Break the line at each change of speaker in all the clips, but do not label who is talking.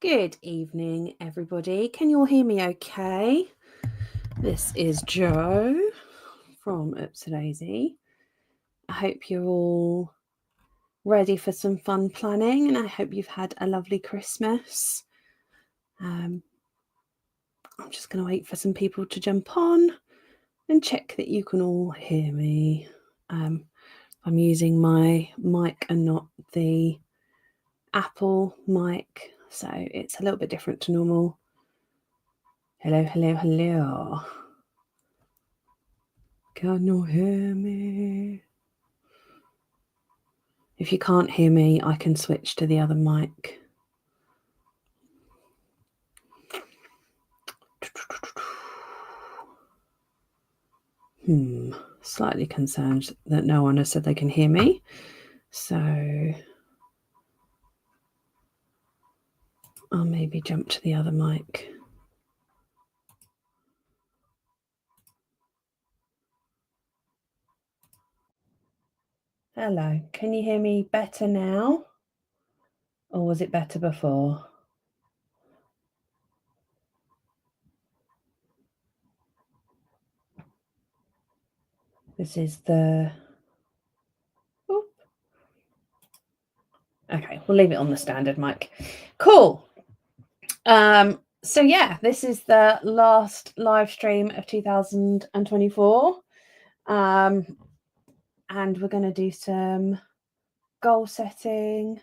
Good evening, everybody. Can you all hear me okay? This is Jo from Daisy. I hope you're all ready for some fun planning, and I hope you've had a lovely Christmas. I'm just going to wait for some people to jump on and check that you can all hear me. I'm using my mic and not the Apple mic, so it's a little bit different to normal. Hello, hello, hello. Can you hear me? If you can't hear me, I can switch to the other mic. Slightly concerned that no one has said they can hear me. So I'll maybe jump to the other mic. Hello, can you hear me better now? Or was it better before? This is the... Oop. Okay, we'll leave it on the standard mic. Cool. So yeah, this is the last live stream of 2024. And we're going to do some goal setting.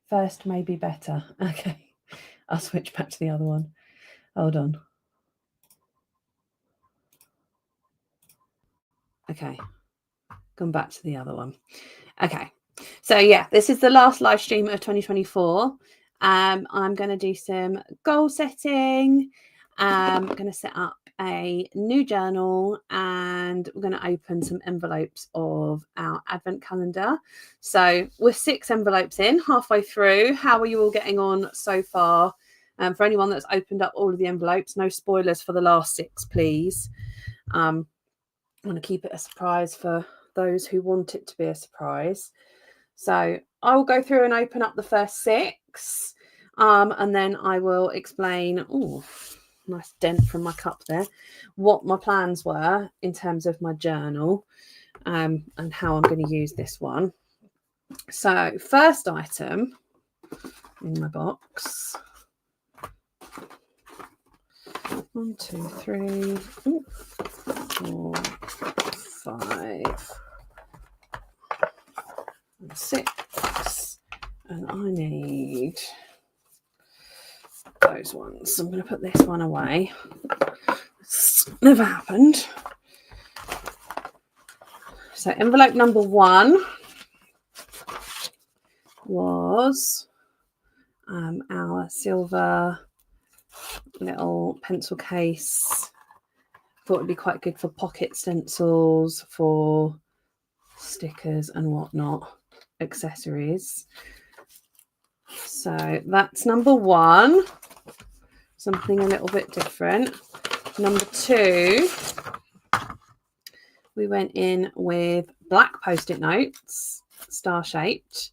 First, maybe better. Okay, I'll switch back to the other one. Hold on. Okay, gone back to the other one. Okay, so yeah, this is the last live stream of 2024. I'm going to do some goal setting. I'm going to set up a new journal, and we're going to open some envelopes of our advent calendar. So we're 6 envelopes in, halfway through. How are you all getting on so far? For anyone that's opened up all of the envelopes, no spoilers for the last 6, please. I want to keep it a surprise for those who want it to be a surprise. So I will go through and open up the first 6, and then I will explain, nice dent from my cup there, what my plans were in terms of my journal, and how I'm going to use this one. So first item in my box, 1, 2, 3, 4, 5, 6, and I need those ones. So I'm going to put this one away. It's never happened. So envelope number 1 was our silver little pencil case. Thought it'd be quite good for pocket stencils, for stickers and whatnot, accessories. So that's number 1, something a little bit different. Number 2, we went in with black post-it notes, star-shaped,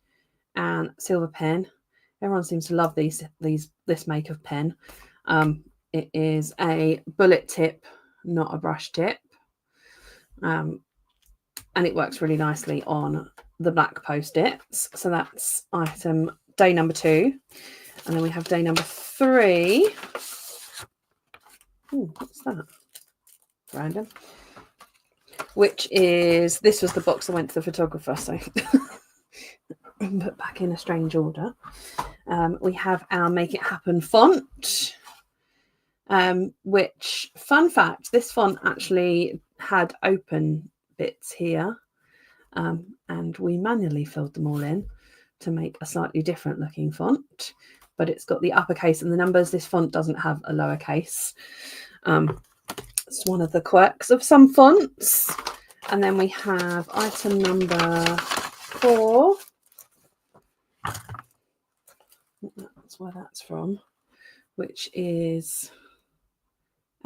and silver pen. Everyone seems to love this make of pen. It is a bullet tip, not a brush tip. And it works really nicely on the black post-its. So that's item day number 2. And then we have day number 3. What's that? Random. Which is, this was the box that went to the photographer, so put back in a strange order. We have our Make It Happen font, which, fun fact, this font actually had open bits here, and we manually filled them all in to make a slightly different looking font, but it's got the uppercase and the numbers. This font doesn't have a lowercase. It's one of the quirks of some fonts. And then we have item number 4. That's where that's from, which is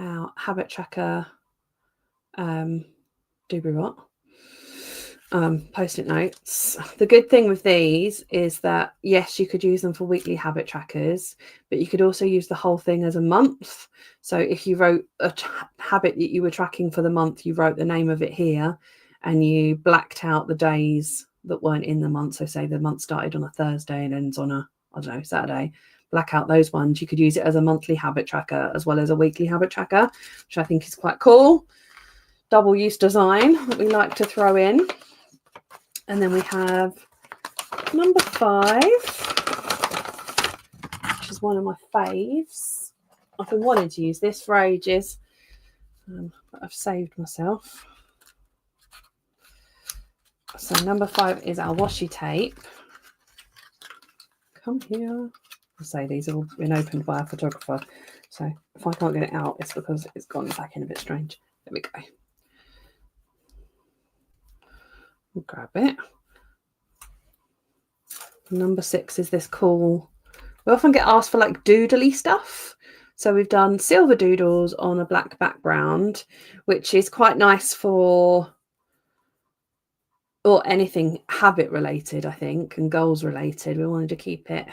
our habit tracker Doobrot. Post-it notes. The good thing with these is that, yes, you could use them for weekly habit trackers, but you could also use the whole thing as a month. So if you wrote a habit that you were tracking for the month, you wrote the name of it here and you blacked out the days that weren't in the month. So say the month started on a Thursday and ends on a, I don't know, Saturday. Black out those ones. You could use it as a monthly habit tracker as well as a weekly habit tracker, which I think is quite cool. Double use design that we like to throw in. And then we have number 5, which is one of my faves. I've been wanting to use this for ages, but I've saved myself. So number 5 is our washi tape. Come here. I'll say these have all been opened by a photographer. So if I can't get it out, it's because it's gone back in a bit strange. There we go. We'll grab it. Number 6 is this cool. We often get asked for like doodly stuff. So we've done silver doodles on a black background, which is quite nice for or anything habit related, I think, and goals related. We wanted to keep it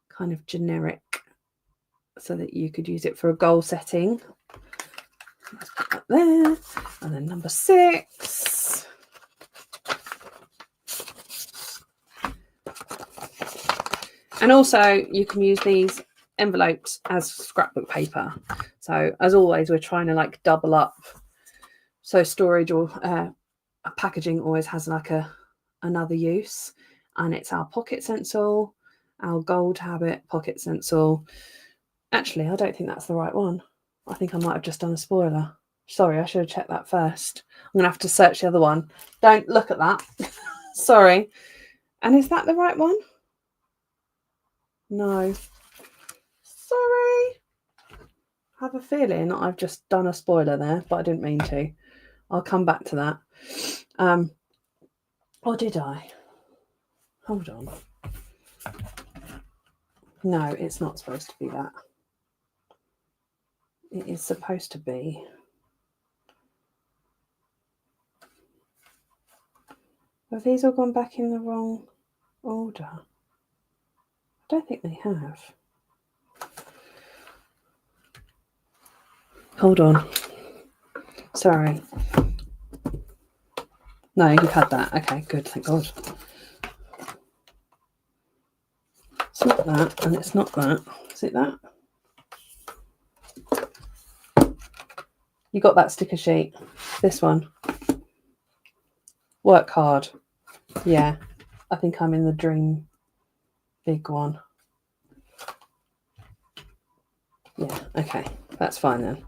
kind of generic so that you could use it for a goal setting. Let's put that there. And then number 6. And also you can use these envelopes as scrapbook paper. So as always, we're trying to like double up. So storage or packaging always has like another use. And it's our pocket stencil, our gold habit pocket stencil. Actually, I don't think that's the right one. I think I might have just done a spoiler. Sorry, I should have checked that first. I'm going to have to search the other one. Don't look at that. Sorry. And is that the right one? No. Sorry. I have a feeling I've just done a spoiler there, but I didn't mean to. I'll come back to that. Or did I? Hold on. No, it's not supposed to be that. It is supposed to be. Have these all gone back in the wrong order? I don't think they have. Hold on. Sorry. No, you've had that. Okay, good. Thank God. It's not that, and it's not that. Is it that? You got that sticker sheet. This one. Work hard. Yeah. I think I'm in the dream big one. Yeah, okay. That's fine then.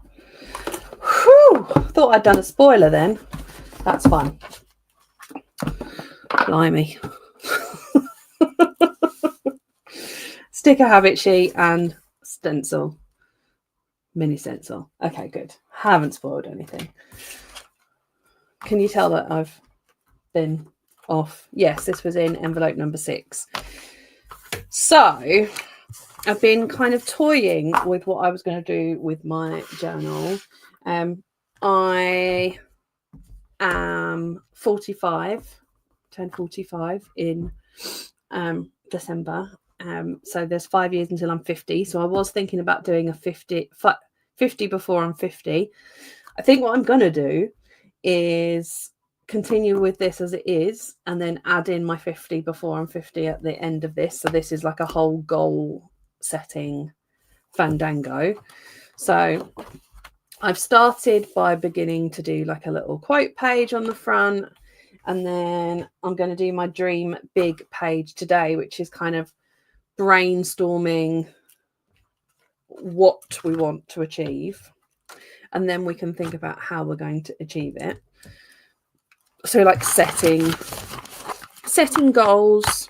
Whew! Thought I'd done a spoiler then. That's fine. Blimey. Sticker habit sheet and stencil. Mini stencil. Okay, good. Haven't spoiled anything. Can you tell that I've been off? Yes, this was in envelope number 6. So I've been kind of toying with what I was going to do with my journal. I am 45, turned 45 in December. So there's 5 years until I'm 50. So I was thinking about doing a 50 before I'm 50. I think what I'm going to do is continue with this as it is and then add in my 50 before I'm 50 at the end of this. So this is like a whole goal setting fandango. So I've started by beginning to do like a little quote page on the front, and then I'm going to do my dream big page today, which is kind of brainstorming what we want to achieve, and then we can think about how we're going to achieve it. So like setting goals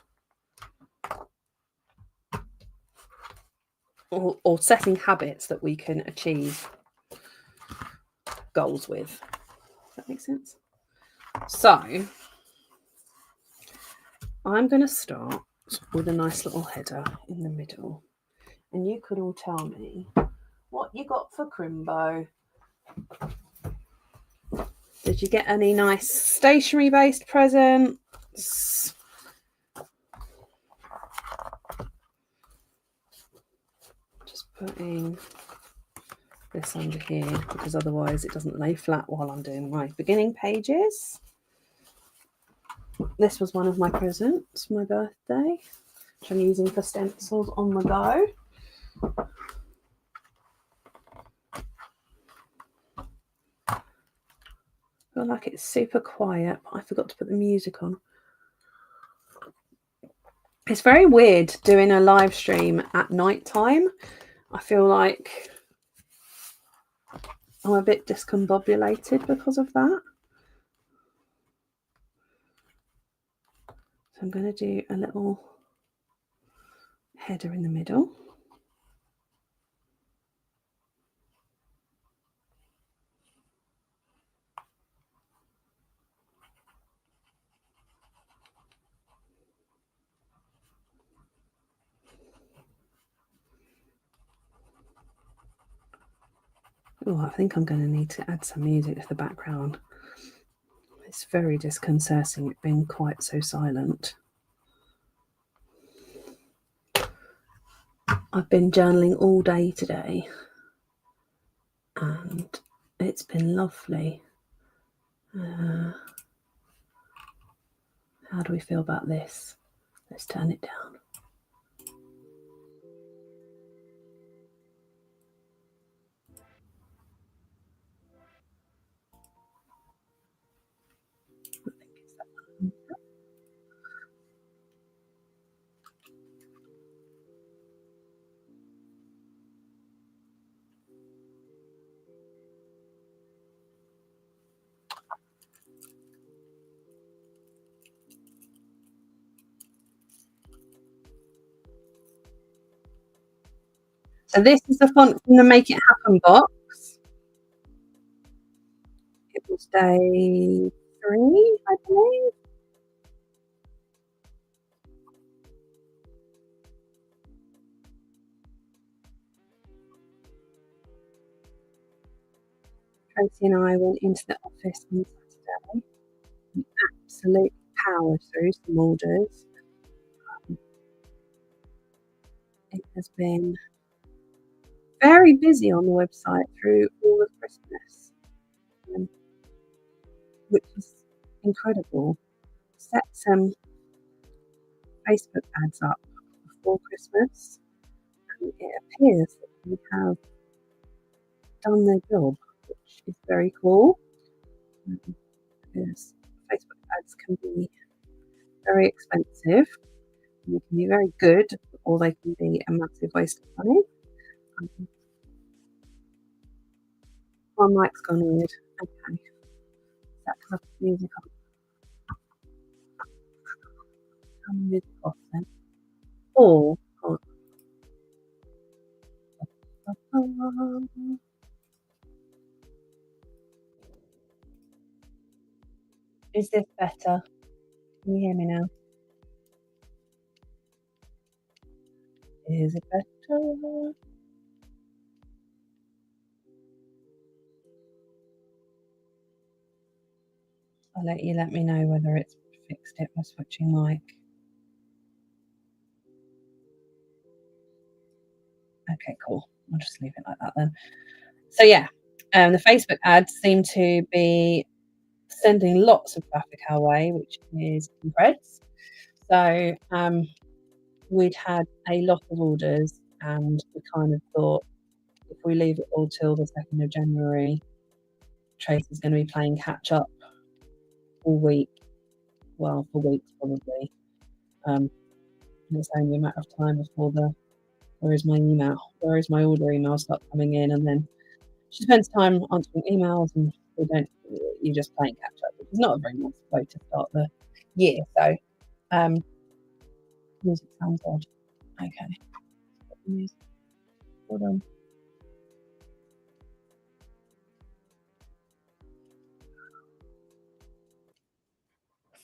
or setting habits that we can achieve goals with. Does that make sense? So I'm going to start with a nice little header in the middle, and you could all tell me what you got for Crimbo. Did you get any nice stationery based presents? Just putting this under here because otherwise it doesn't lay flat while I'm doing my beginning pages. This was one of my presents for my birthday, which I'm using for stencils on the go. I feel like it's super quiet, but I forgot to put the music on. It's very weird doing a live stream at night time. I feel like I'm a bit discombobulated because of that. So I'm going to do a little header in the middle. Oh, I think I'm going to need to add some music to the background. It's very disconcerting it being quite so silent. I've been journaling all day today and it's been lovely. How do we feel about this? Let's turn it down. So this is the font from the Make It Happen box. It was day 3, I believe. Tracy and I went into the office on Saturday and absolutely powered through some orders. It has been very busy on the website through all of Christmas, which is incredible. Set some Facebook ads up before Christmas, and it appears that we have done their job, which is very cool. Because Facebook ads can be very expensive, and they can be very good, or they can be a massive waste of money. My mic's gone weird. Okay. Is that because I've put music on? Turn the music off then. Or is this better? Can you hear me now? Is it better? I'll let me know whether it's fixed it by switching mic. Okay, cool. I'll just leave it like that then. So yeah, the Facebook ads seem to be sending lots of traffic our way, which is incredible. So we'd had a lot of orders, and we kind of thought if we leave it all till the 2nd of January, Tracy's going to be playing catch up all week. Well, for weeks probably. And it's only a matter of time before where is my order email start coming in, and then she spends time answering emails, and you're just playing catch up, which is not a very nice way to start the year. So music sounds odd. Okay. Music. Hold on.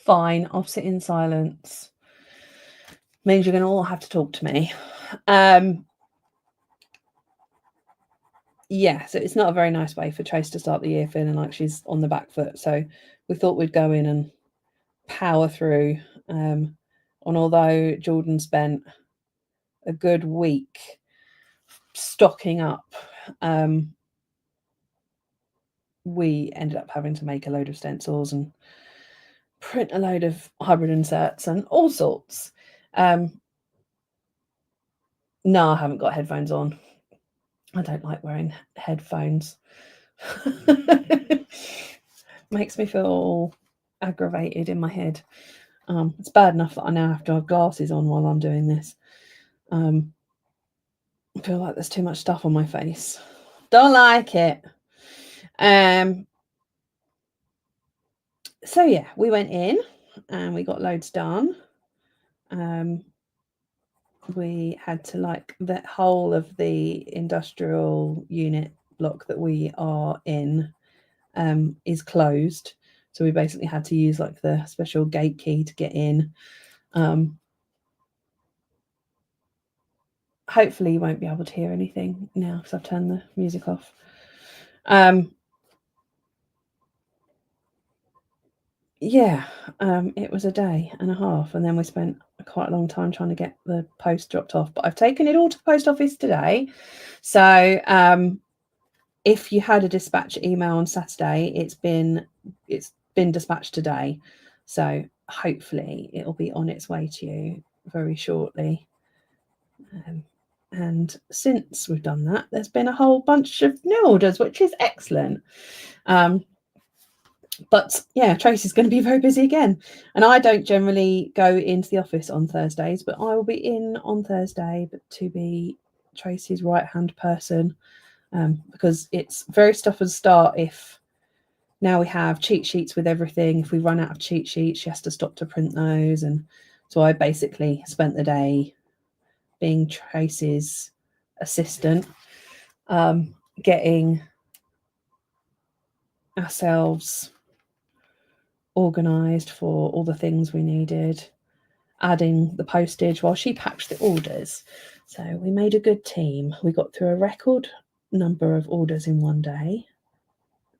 Fine, I'll sit in silence. Means you're going to all have to talk to me. yeah, so it's not a very nice way for Trace to start the year feeling like she's on the back foot. So we thought we'd go in and power through. And although Jordan spent a good week stocking up, we ended up having to make a load of stencils and print a load of hybrid inserts and all sorts. No, I haven't got headphones on. I don't like wearing headphones. Makes me feel aggravated in my head. It's bad enough that I now have to have glasses on while I'm doing this. I feel like there's too much stuff on my face. Don't like it. So yeah, we went in and we got loads done. We had to, like, the whole of the industrial unit block that we are in is closed. So we basically had to use like the special gate key to get in. Hopefully you won't be able to hear anything now because I've turned the music off. Yeah, it was a day and a half, and then we spent quite a long time trying to get the post dropped off. But I've taken it all to the post office today. So if you had a dispatch email on Saturday, it's been dispatched today. So hopefully it'll be on its way to you very shortly. And since we've done that, there's been a whole bunch of new orders, which is excellent. But yeah, Tracy's going to be very busy again. And I don't generally go into the office on Thursdays, but I will be in on Thursday, but to be Tracy's right-hand person, because it's very stop and start. If now we have cheat sheets with everything, if we run out of cheat sheets, she has to stop to print those. And so I basically spent the day being Tracy's assistant, getting ourselves organised for all the things we needed, adding the postage while she packed the orders. So we made a good team. We got through a record number of orders in one day,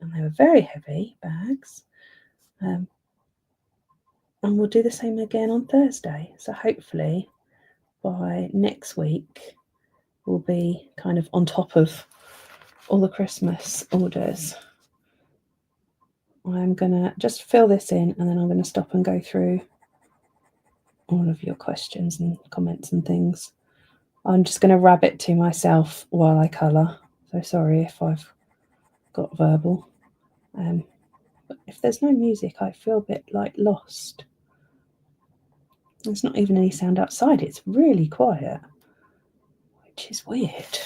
and they were very heavy bags. And we'll do the same again on Thursday. So hopefully by next week we'll be kind of on top of all the Christmas orders. I'm going to just fill this in, and then I'm going to stop and go through all of your questions and comments and things. I'm just going to rabbit to myself while I colour. So sorry if I've got verbal. But if there's no music, I feel a bit like lost. There's not even any sound outside. It's really quiet, which is weird.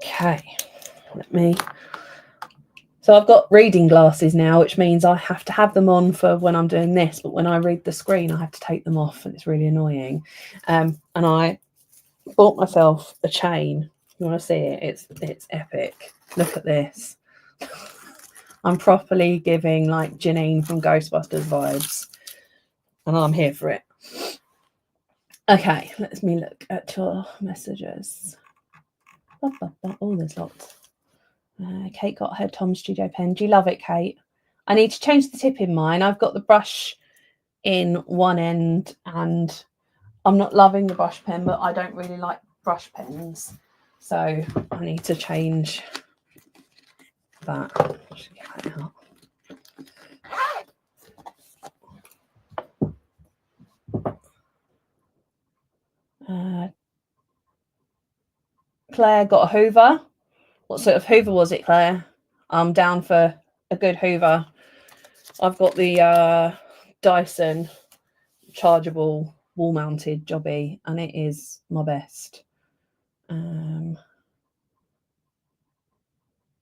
Okay, So I've got reading glasses now, which means I have to have them on for when I'm doing this, but when I read the screen, I have to take them off, and it's really annoying. And I bought myself a chain. You want to see it? It's epic. Look at this. I'm properly giving like Janine from Ghostbusters vibes, and I'm here for it. Okay, let me look at your messages. Oh, there's lots. Kate got her Tom Studio pen. Do you love it, Kate? I need to change the tip in mine. I've got the brush in one end, and I'm not loving the brush pen, but I don't really like brush pens. So I need to change that. Should get that out. Claire got a Hoover. What sort of Hoover was it, Claire? I'm down for a good Hoover. I've got the Dyson chargeable wall-mounted jobby, and it is my best.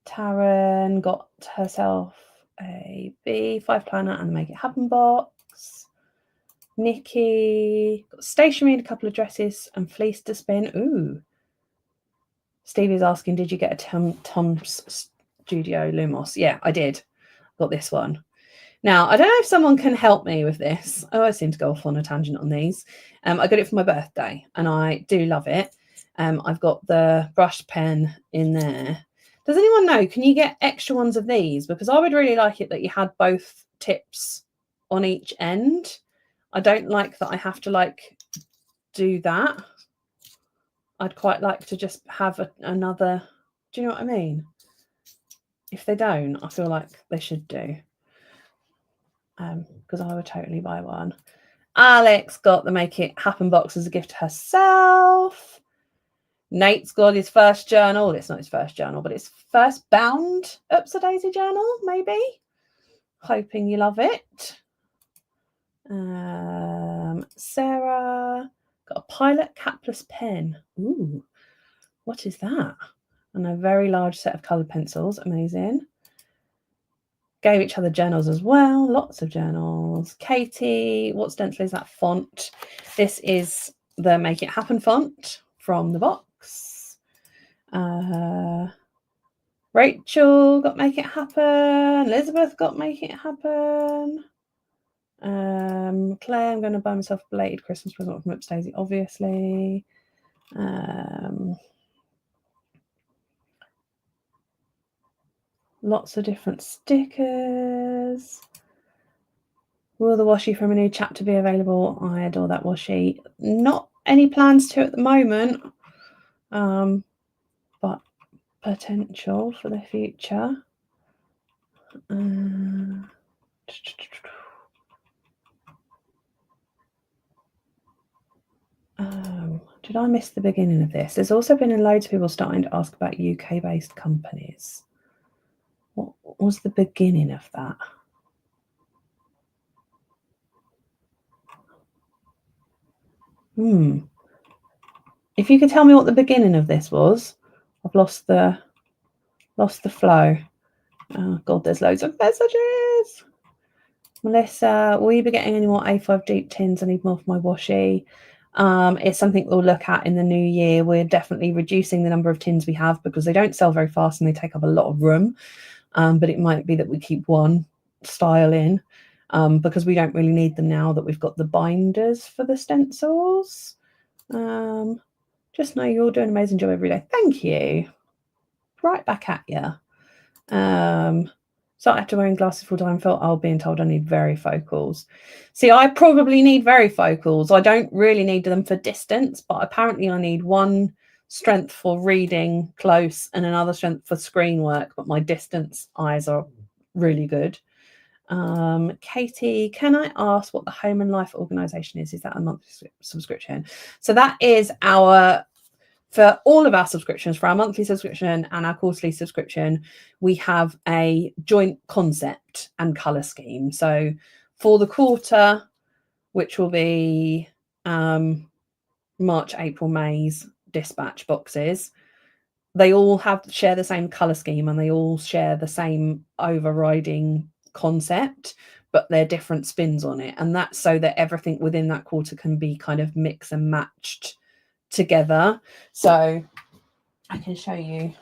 Taryn got herself a B5 planner and a Make It Happen box. Nikki got stationery and a couple of dresses and fleece to spin. Ooh. Stevie's asking, did you get a Tom's Studio Lumos? Yeah, I did. Got this one. Now, I don't know if someone can help me with this. Oh, I seem to go off on a tangent on these. I got it for my birthday, and I do love it. I've got the brush pen in there. Does anyone know, can you get extra ones of these? Because I would really like it that you had both tips on each end. I don't like that I have to like do that. I'd quite like to just have another, do you know what I mean? If they don't, I feel like they should do. Because I would totally buy one. Alex got the Make It Happen box as a gift to herself. Nate's got his first journal. It's not his first journal, but it's first bound Oops-a-Daisy journal, maybe. Hoping you love it. Sarah got a Pilot capless pen. Ooh, what is that? And a very large set of coloured pencils. Amazing. Gave each other journals as well. Lots of journals. Katie, what stencil is that font? This is the Make It Happen font from the box. Rachel got Make It Happen. Elizabeth got Make It Happen. Claire, I'm going to buy myself a belated Christmas present from Oops-a-Daisy, obviously. Lots of different stickers. Will the washi from a new chapter be available? I adore that washi. Not any plans to at the moment, but potential for the future. Did I miss the beginning of this? There's also been loads of people starting to ask about UK-based companies. What was the beginning of that? If you could tell me what the beginning of this was, I've lost the flow. Oh God, there's loads of messages. Melissa, will you be getting any more A5 deep tins? I need more for my washi. It's something we'll look at in the new year. We're definitely reducing the number of tins we have because they don't sell very fast and they take up a lot of room. But it might be that we keep one style in because we don't really need them now that we've got the binders for the stencils. Just know you're doing an amazing job every day. Thank you. Right back at you. So after wearing glasses full time, felt I'll being told I need varifocals. See, I probably need varifocals. I don't really need them for distance, but apparently I need one strength for reading close and another strength for screen work, but my distance eyes are really good. Katie, can I ask what the Home and Life organization is? Is that a monthly subscription? So that is for all of our subscriptions, for our monthly subscription and our quarterly subscription, we have a joint concept and colour scheme. So for the quarter, which will be March, April, May's dispatch boxes, they all share the same colour scheme and they all share the same overriding concept, but they're different spins on it. And that's so that everything within that quarter can be kind of mix and matched together. So I can show you,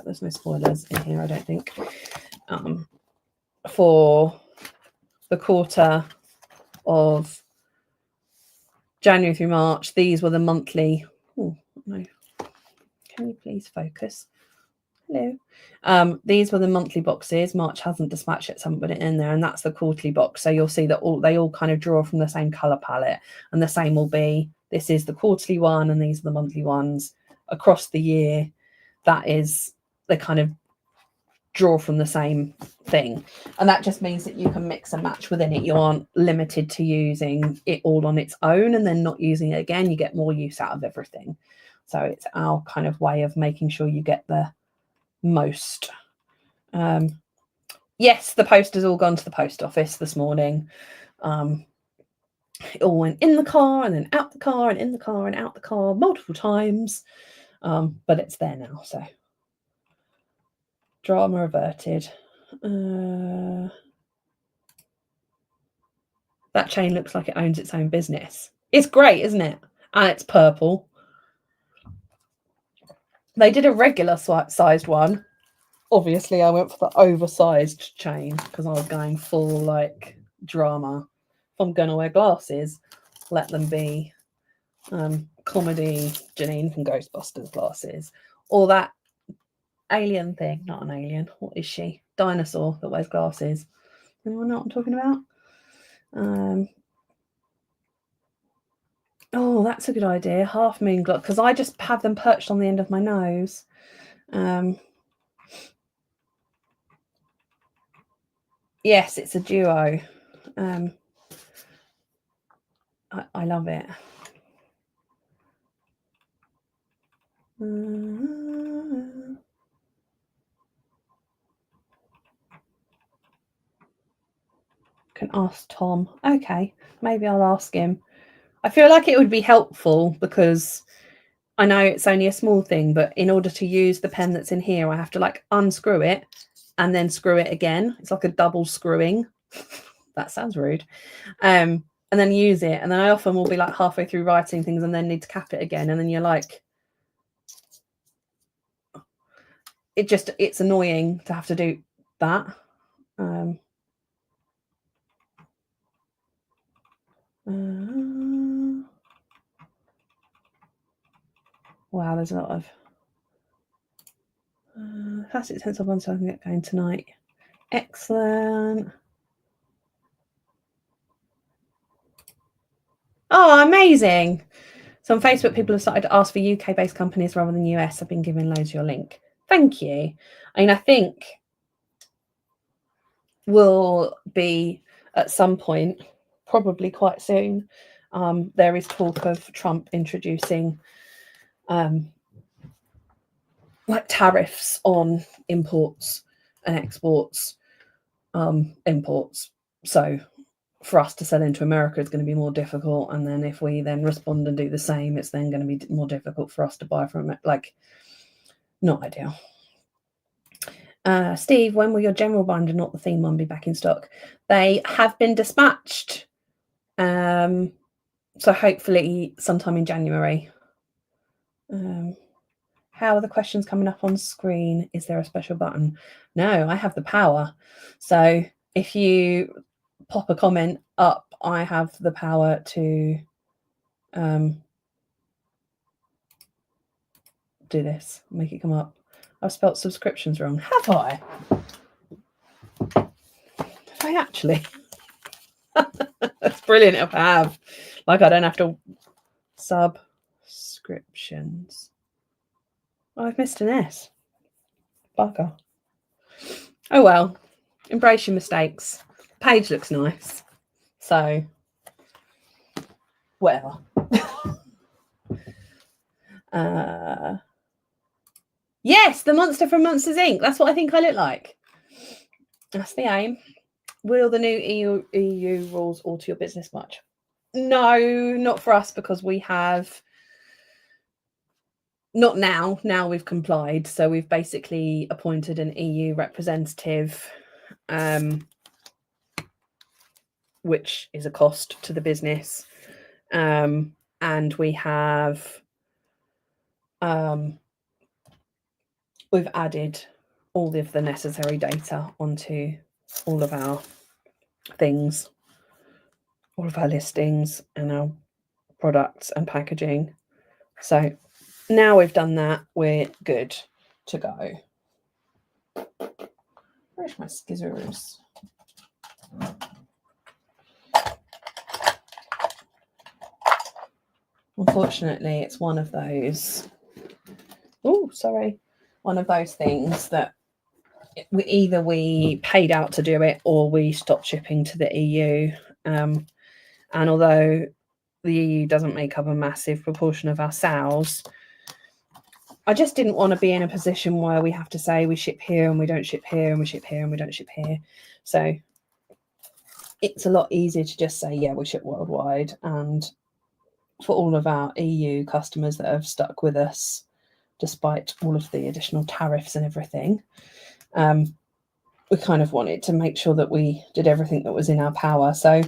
there's no spoilers in here, I don't think. For the quarter of January through March, these were the monthly. Oh no, can you please focus? Hello. These were the monthly boxes. March hasn't dispatched it, so I haven't put it in there, and that's the quarterly box. So you'll see that they all kind of draw from the same color palette, and the same will be, this is the quarterly one and these are the monthly ones across the year. That is, they kind of draw from the same thing, and that just means that you can mix and match within it. You aren't limited to using it all on its own and then not using it again. You get more use out of everything. So it's our kind of way of making sure you get the most. Yes, the post has all gone to the post office this morning. It all went in the car and then out the car and in the car and out the car multiple times, but it's there now, so drama averted. That chain looks like it owns its own business. It's great, isn't it? And it's purple. They did a regular sized one. Obviously, I went for the oversized chain because I was going full like drama. If I'm going to wear glasses, let them be comedy Janine from Ghostbusters glasses, or that alien thing. Not an alien. What is she? Dinosaur that wears glasses. Anyone know what I'm talking about? Oh, that's a good idea. Half moon glow, because I just have them perched on the end of my nose. Yes, it's a duo. I love it. Can ask Tom. Okay, maybe I'll ask him. I feel like it would be helpful because I know it's only a small thing, but in order to use the pen that's in here, I have to like unscrew it and then screw it again. It's like a double screwing. That sounds rude. And then use it. And then I often will be like halfway through writing things and then need to cap it again. And then you're like, it's annoying to have to do that. Wow, there's a lot of classic sense of one, so I can get going tonight. Excellent. Oh, amazing. So on Facebook, people have started to ask for UK-based companies rather than US. I've been giving loads your link. Thank you. I mean, I think will be at some point, probably quite soon. There is talk of Trump introducing like tariffs on imports and exports, imports. So for us to sell into America is going to be more difficult. And then if we then respond and do the same, it's then going to be more difficult for us to buy from it. Like, not ideal. Steve, when will your general binder, not the theme one, be back in stock? They have been dispatched. So hopefully sometime in January. How are the questions coming up on screen? Is there a special button? No, I have the power. So if you pop a comment up, I have the power to do this, make it come up. I've spelt subscriptions wrong. Have I? Have I actually? That's brilliant if I have. Like I don't have to subscriptions. Oh, I've missed an S. Bugger. Oh well. Embrace your mistakes. Page looks nice. So whatever. Yes, the monster from Monsters Inc. That's what I think I look like. That's the aim. Will the new EU rules alter your business much? No, not for us, because we have not now. Now we've complied, so we've basically appointed an EU representative, which is a cost to the business, and we have we've added all of the necessary data onto all of our things, all of our listings and our products and packaging. So now we've done that, we're good to go. Where's my scissors? Unfortunately, it's one of those. Oh, sorry. One of those things that we paid out to do it or we stopped shipping to the EU. And although the EU doesn't make up a massive proportion of our sales, I just didn't want to be in a position where we have to say we ship here and we don't ship here and we ship here and we don't ship here. So it's a lot easier to just say, yeah, we ship worldwide. And for all of our EU customers that have stuck with us, despite all of the additional tariffs and everything, we kind of wanted to make sure that we did everything that was in our power. So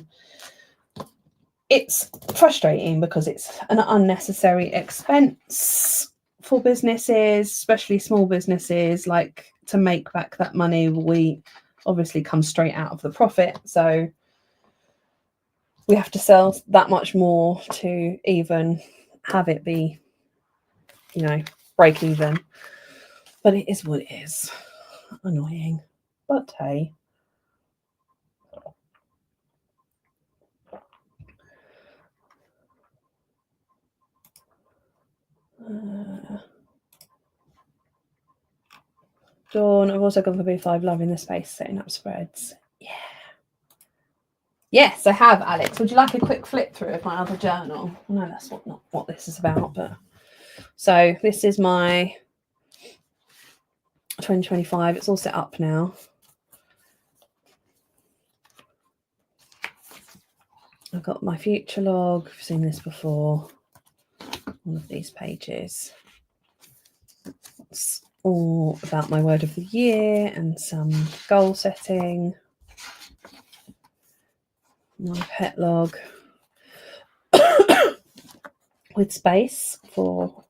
it's frustrating because it's an unnecessary expense for businesses, especially small businesses. Like, to make back that money, we obviously come straight out of the profit. So we have to sell that much more to even have it be, you know, break even. But it is what it is. Annoying. But hey. Dawn, I've also gone for B5, loving the space, setting up spreads. Yeah. Yes, I have, Alex. Would you like a quick flip through of my other journal? I know that's not what this is about, but so this is my 2025. It's all set up now. I've got my future log. I've seen this before. One of these pages. It's all about my word of the year and some goal setting. My pet log with space for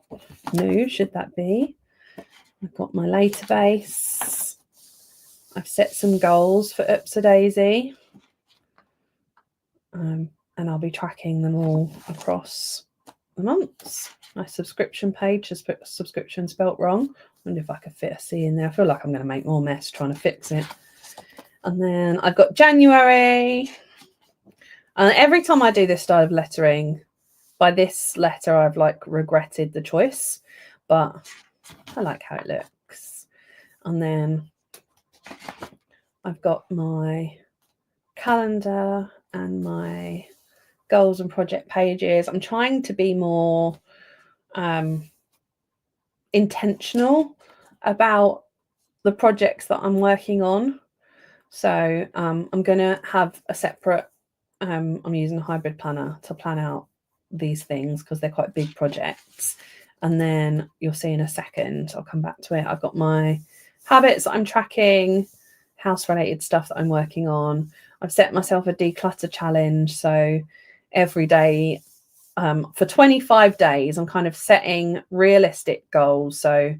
new, should that be. I've got my later base. I've set some goals for Upsa Daisy. And I'll be tracking them all across the months. My subscription page has put subscription spelt wrong. I wonder if I could fit a C in there. I feel like I'm going to make more mess trying to fix it. And then I've got January. And every time I do this style of lettering, by this letter, I've like regretted the choice, but I like how it looks. And then I've got my calendar and my goals and project pages. I'm trying to be more intentional about the projects that I'm working on. So I'm going to have a separate, I'm using a hybrid planner to plan out these things because they're quite big projects. And then you'll see in a second, I'll come back to it. I've got my habits that I'm tracking, house related stuff that I'm working on. I've set myself a declutter challenge. So every day for 25 days, I'm kind of setting realistic goals. So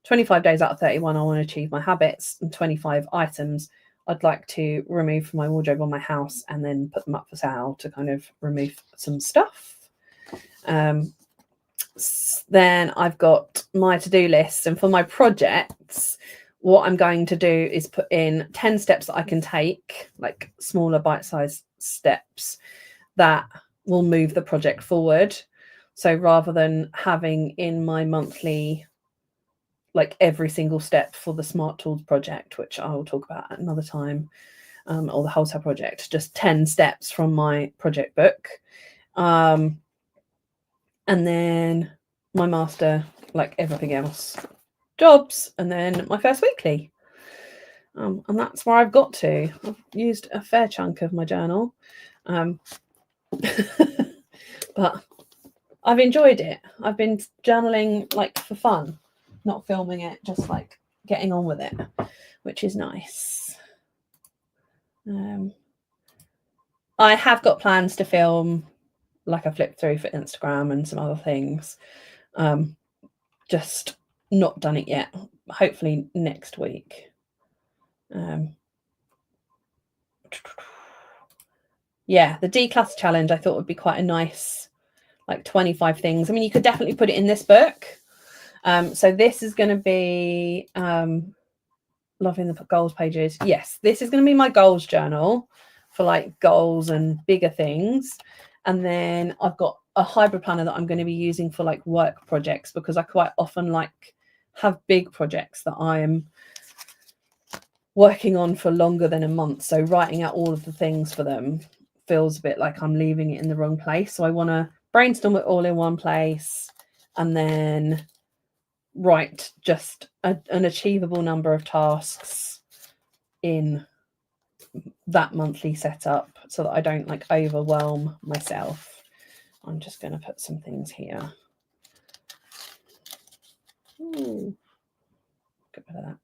25 days out of 31, I want to achieve my habits, and 25 items I'd like to remove from my wardrobe on my house and then put them up for sale to kind of remove some stuff. Then I've got my to-do list, and for my projects, what I'm going to do is put in 10 steps that I can take, like smaller bite-sized steps that will move the project forward. So rather than having in my monthly, like every single step for the Smart Tools project, which I will talk about at another time, or the wholesale project, just 10 steps from my project book. And then my master, like everything else, jobs, and then my first weekly. And that's where I've got to. I've used a fair chunk of my journal. But I've enjoyed it. I've been journaling like for fun, not filming it, just like getting on with it, which is nice. I have got plans to film like a flip through for Instagram and some other things. Just not done it yet. Hopefully next week. Yeah, the declutter challenge I thought would be quite a nice, like 25 things. I mean, you could definitely put it in this book. So this is going to be loving the goals pages. Yes, this is going to be my goals journal for like goals and bigger things. And then I've got a hybrid planner that I'm going to be using for like work projects, because I quite often like have big projects that I'm working on for longer than a month. So writing out all of the things for them feels a bit like I'm leaving it in the wrong place. So I want to brainstorm it all in one place and then write just an achievable number of tasks in that monthly setup so that I don't like overwhelm myself. I'm just going to put some things here. Ooh, get rid of that.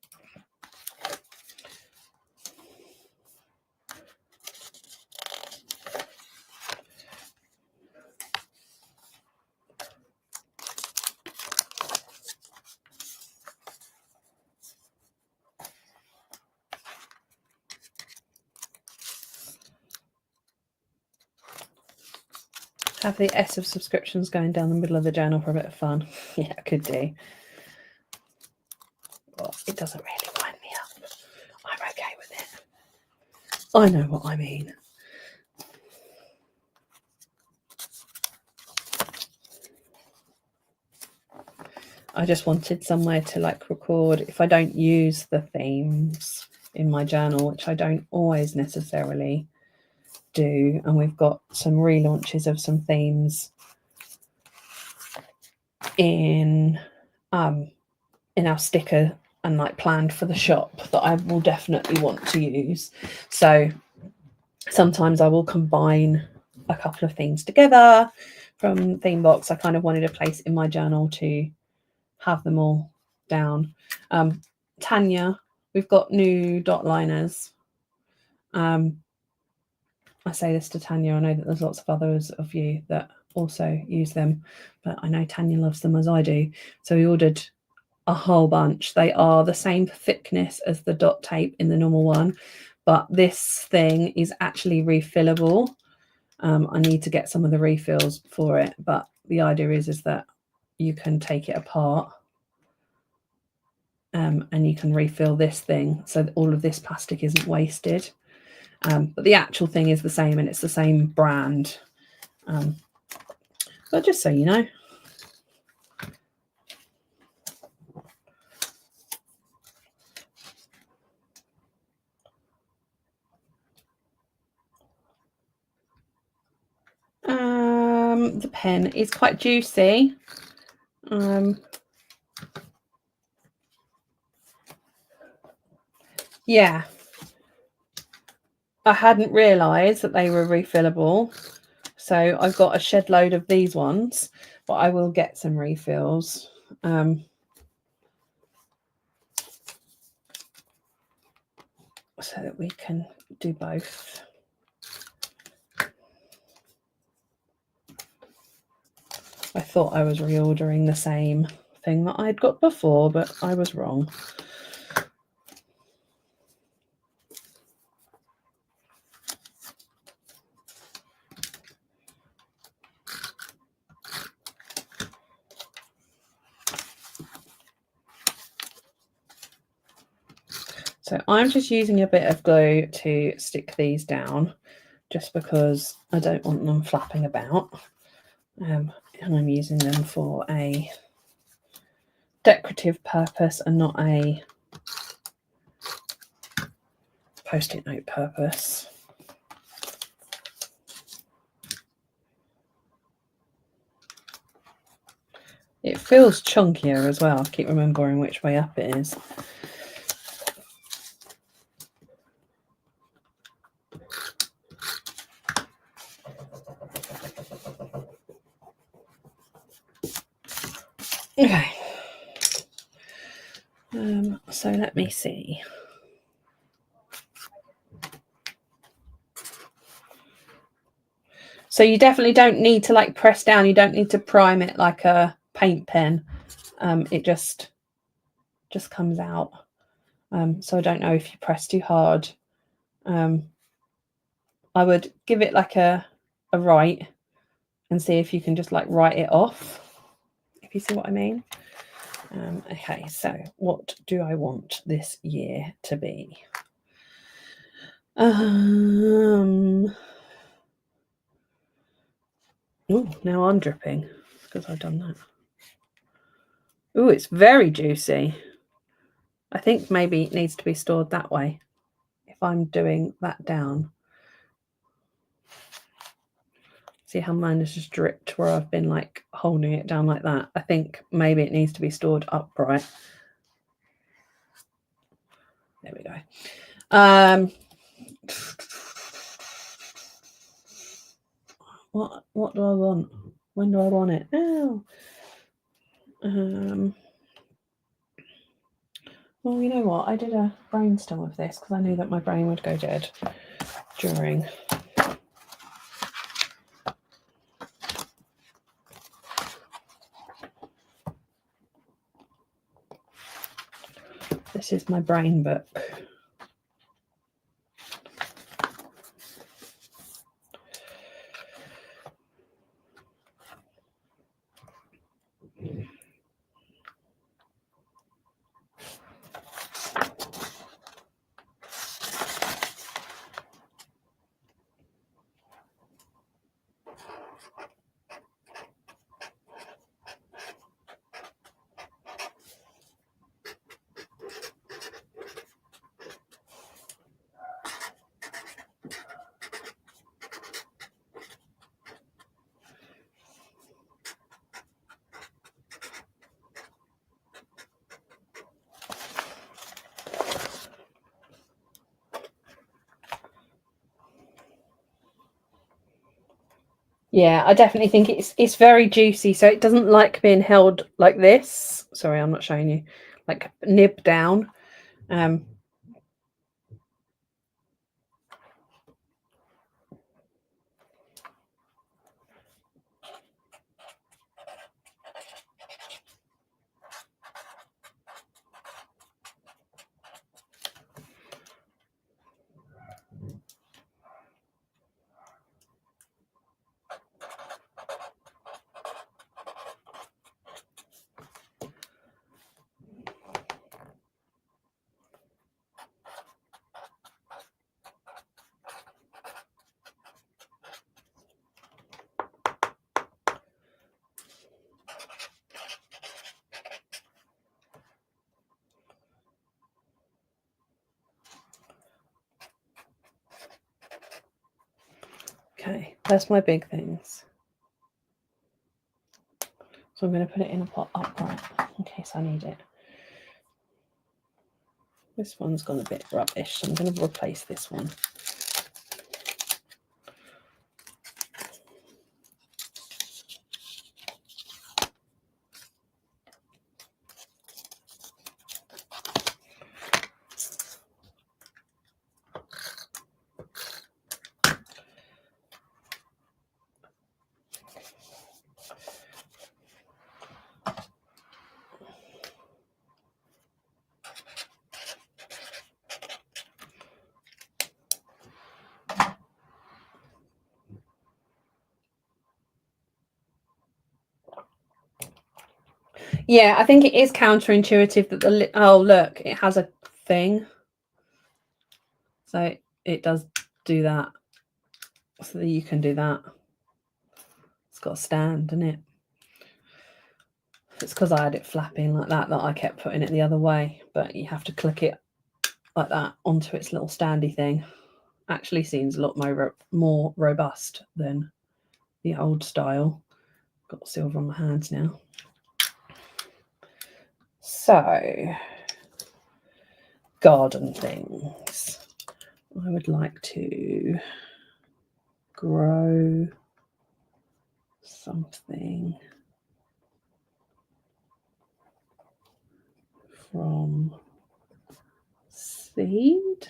Have the S of subscriptions going down the middle of the journal for a bit of fun. Yeah, I could do. Well, it doesn't really wind me up. I'm okay with it. I know what I mean. I just wanted somewhere to like record if I don't use the themes in my journal, which I don't always necessarily do. And we've got some relaunches of some themes in our sticker and like planned for the shop that I will definitely want to use. So sometimes I will combine a couple of themes together from Themebox. I kind of wanted a place in my journal to have them all down. Tanya, we've got new dot liners. I say this to Tanya. I know that there's lots of others of you that also use them, but I know Tanya loves them as I do. So we ordered a whole bunch. They are the same thickness as the dot tape in the normal one, but this thing is actually refillable. I need to get some of the refills for it, but the idea is that you can take it apart and you can refill this thing so that all of this plastic isn't wasted. But the actual thing is the same, and it's the same brand. But just so you know. The pen is quite juicy. Yeah, I hadn't realised that they were refillable, so I've got a shed load of these ones, but I will get some refills. So that we can do both. I thought I was reordering the same thing that I'd got before, but I was wrong. So I'm just using a bit of glue to stick these down, just because I don't want them flapping about. And I'm using them for a decorative purpose and not a post-it note purpose. It feels chunkier as well. I keep remembering which way up it is. Okay. So let me see. So you definitely don't need to like press down. You don't need to prime it like a paint pen. It just comes out. So I don't know if you press too hard. I would give it like a write and see if you can just like write it off, if you see what I mean. Okay, so what do I want this year to be? Oh, now I'm dripping because I've done that. Oh, it's very juicy. I think maybe it needs to be stored that way if I'm doing that down. See how mine has just dripped where I've been like holding it down like that. I think maybe it needs to be stored upright. There we go. What do I want? When do I want it? Oh. Well, you know what? I did a brainstorm of this because I knew that my brain would go dead during. This is my brain book. Yeah, I definitely think it's very juicy, so it doesn't like being held like this. Sorry, I'm not showing you. Like nib down. Okay, that's my big things. So I'm going to put it in a pot upright in case I need it. This one's gone a bit rubbish, so I'm going to replace this one. Yeah, I think it is counterintuitive that the oh look, it has a thing, so it does do that, so that you can do that. It's got a stand, doesn't it? It's because I had it flapping like that I kept putting it the other way, but you have to click it like that onto its little standy thing. Actually seems a lot more robust than the old style. Got silver on my hands now. So, garden things. I would like to grow something from seed.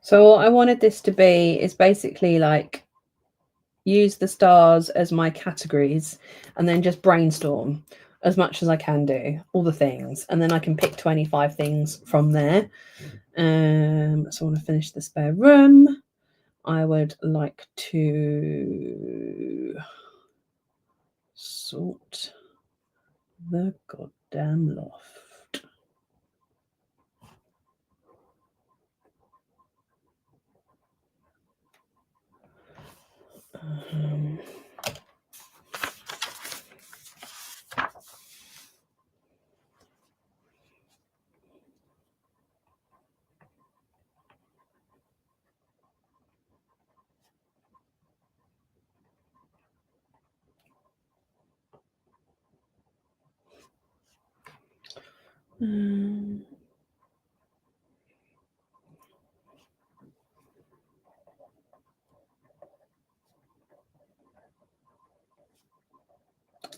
So what I wanted this to be is basically like use the stars as my categories and then just brainstorm as much as I can do, all the things, and then I can pick 25 things from there. So I want to finish the spare room. I would like to sort the goddamn loft.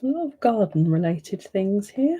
A lot of garden related things here.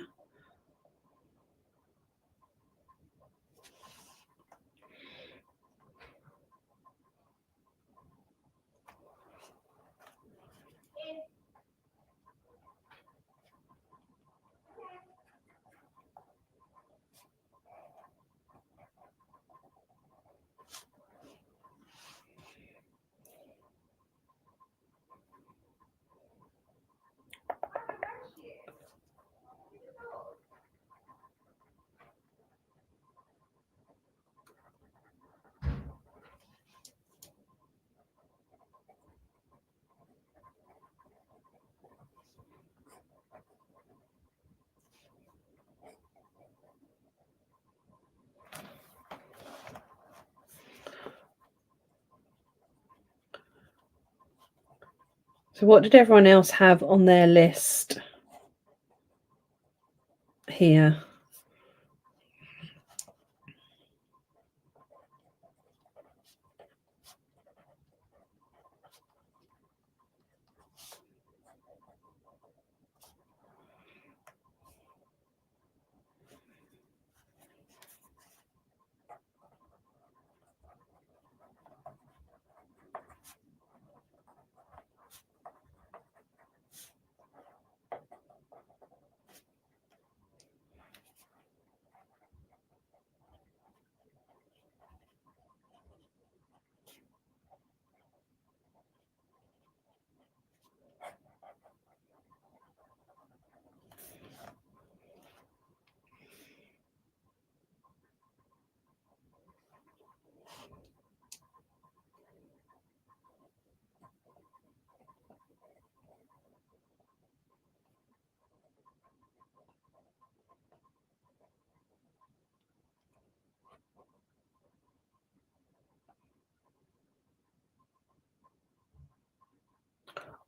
So what did everyone else have on their list here?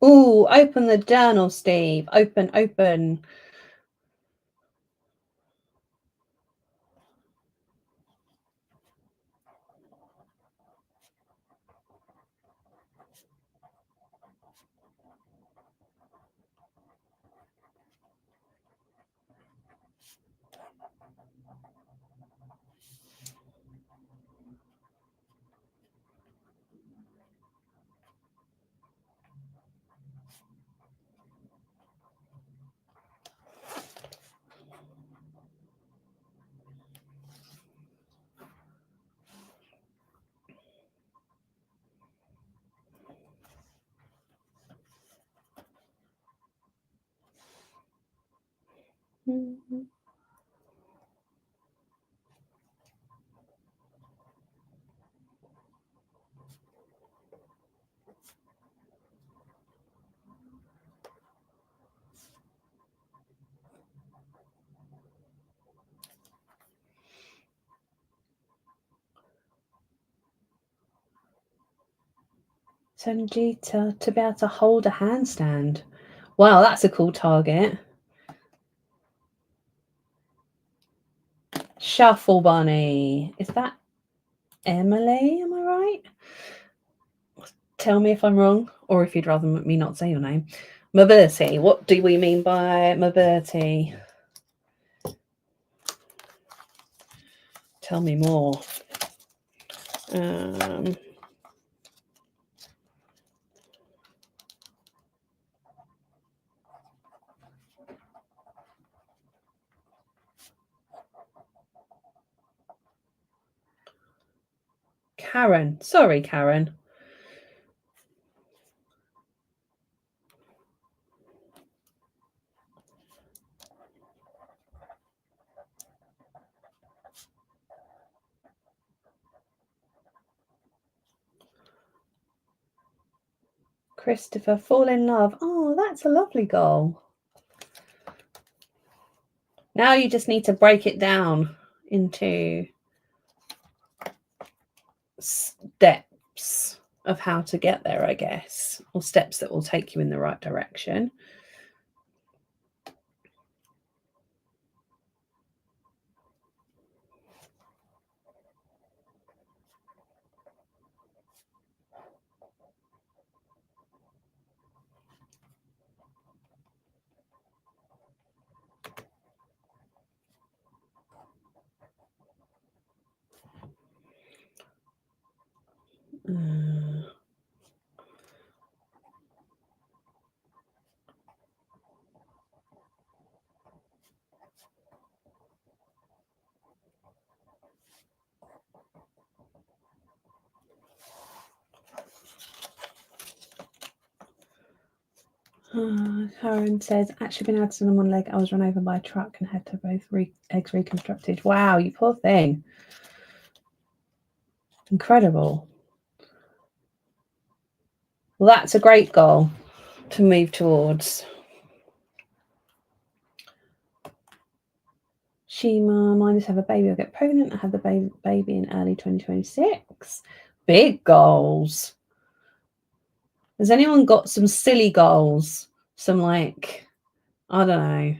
Oh, open the journal, Steve. Open, open. Sanjita to be able to hold a handstand. Wow, that's a cool target. Shuffle bunny. Is that Emily? Am I right? Tell me if I'm wrong, or if you'd rather me not say your name. Mobility. What do we mean by mobility? Tell me more. Karen. Sorry, Karen. Christopher, fall in love. Oh, that's a lovely goal. Now you just need to break it down into steps of how to get there, I guess, or steps that will take you in the right direction. Karen says, actually been accident on one leg. I was run over by a truck and had to both eggs reconstructed. Wow, you poor thing. Incredible. Well, that's a great goal to move towards. Shima, mine is have a baby or get pregnant. I have the baby in early 2026. Big goals. Has anyone got some silly goals? Some like, I don't know.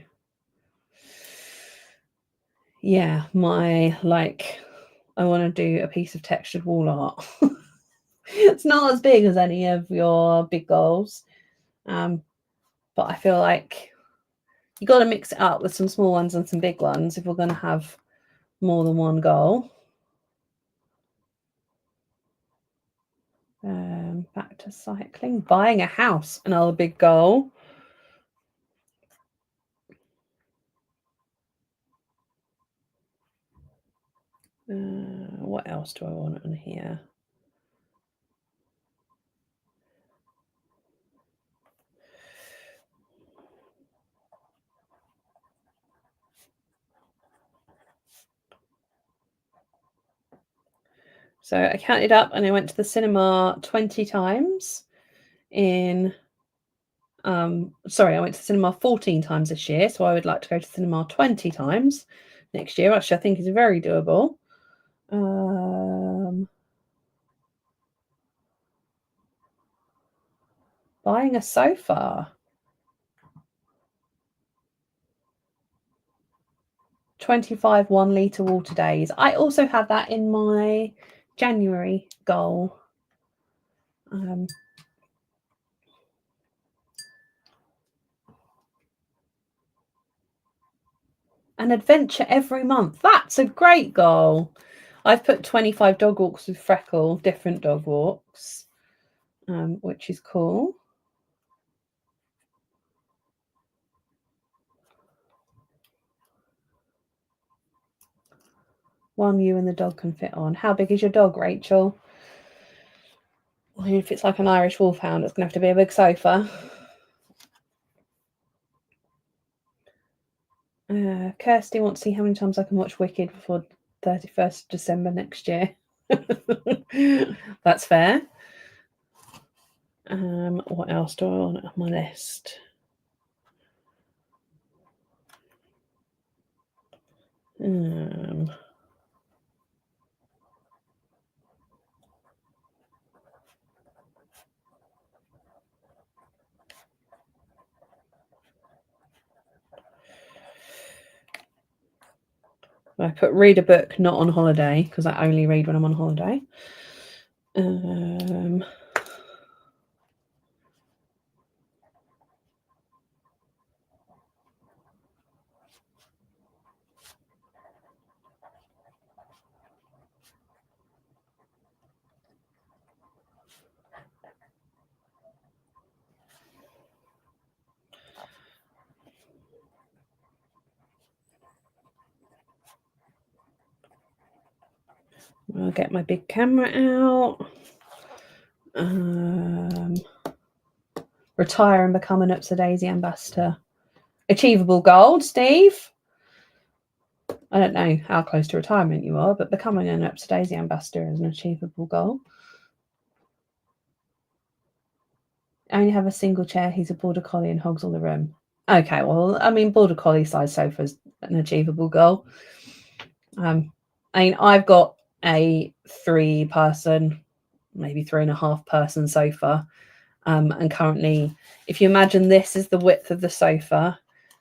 Yeah, my like, I want to do a piece of textured wall art. It's not as big as any of your big goals, but I feel like you got to mix it up with some small ones and some big ones if we're going to have more than one goal. Back to cycling, buying a house, another big goal. What else do I want on here? So I counted up and I went to the cinema 20 times in sorry, I went to the cinema 14 times this year, so I would like to go to cinema 20 times next year, which I think is very doable. Buying a sofa. 25 1-litre water days. I also had that in my January goal. An adventure every month. That's a great goal. I've put 25 dog walks with Freckle, different dog walks, which is cool. One you and the dog can fit on. How big is your dog, Rachel? Well, if it's like an Irish wolfhound, it's going to have to be a big sofa. Kirsty wants to see how many times I can watch Wicked before 31st December next year. That's fair. What else do I want on my list? I put read a book, not on holiday, because I only read when I'm on holiday. I'll get my big camera out. Retire and become an Upsa Daisy ambassador. Achievable goal, Steve. I don't know how close to retirement you are, but becoming an Upsa Daisy ambassador is an achievable goal. I only have a single chair. He's a border collie and hogs all the room. Okay, well, I mean, border collie size sofa is an achievable goal. I mean, I've got a 3-person, maybe 3.5-person sofa. And currently, if you imagine this is the width of the sofa,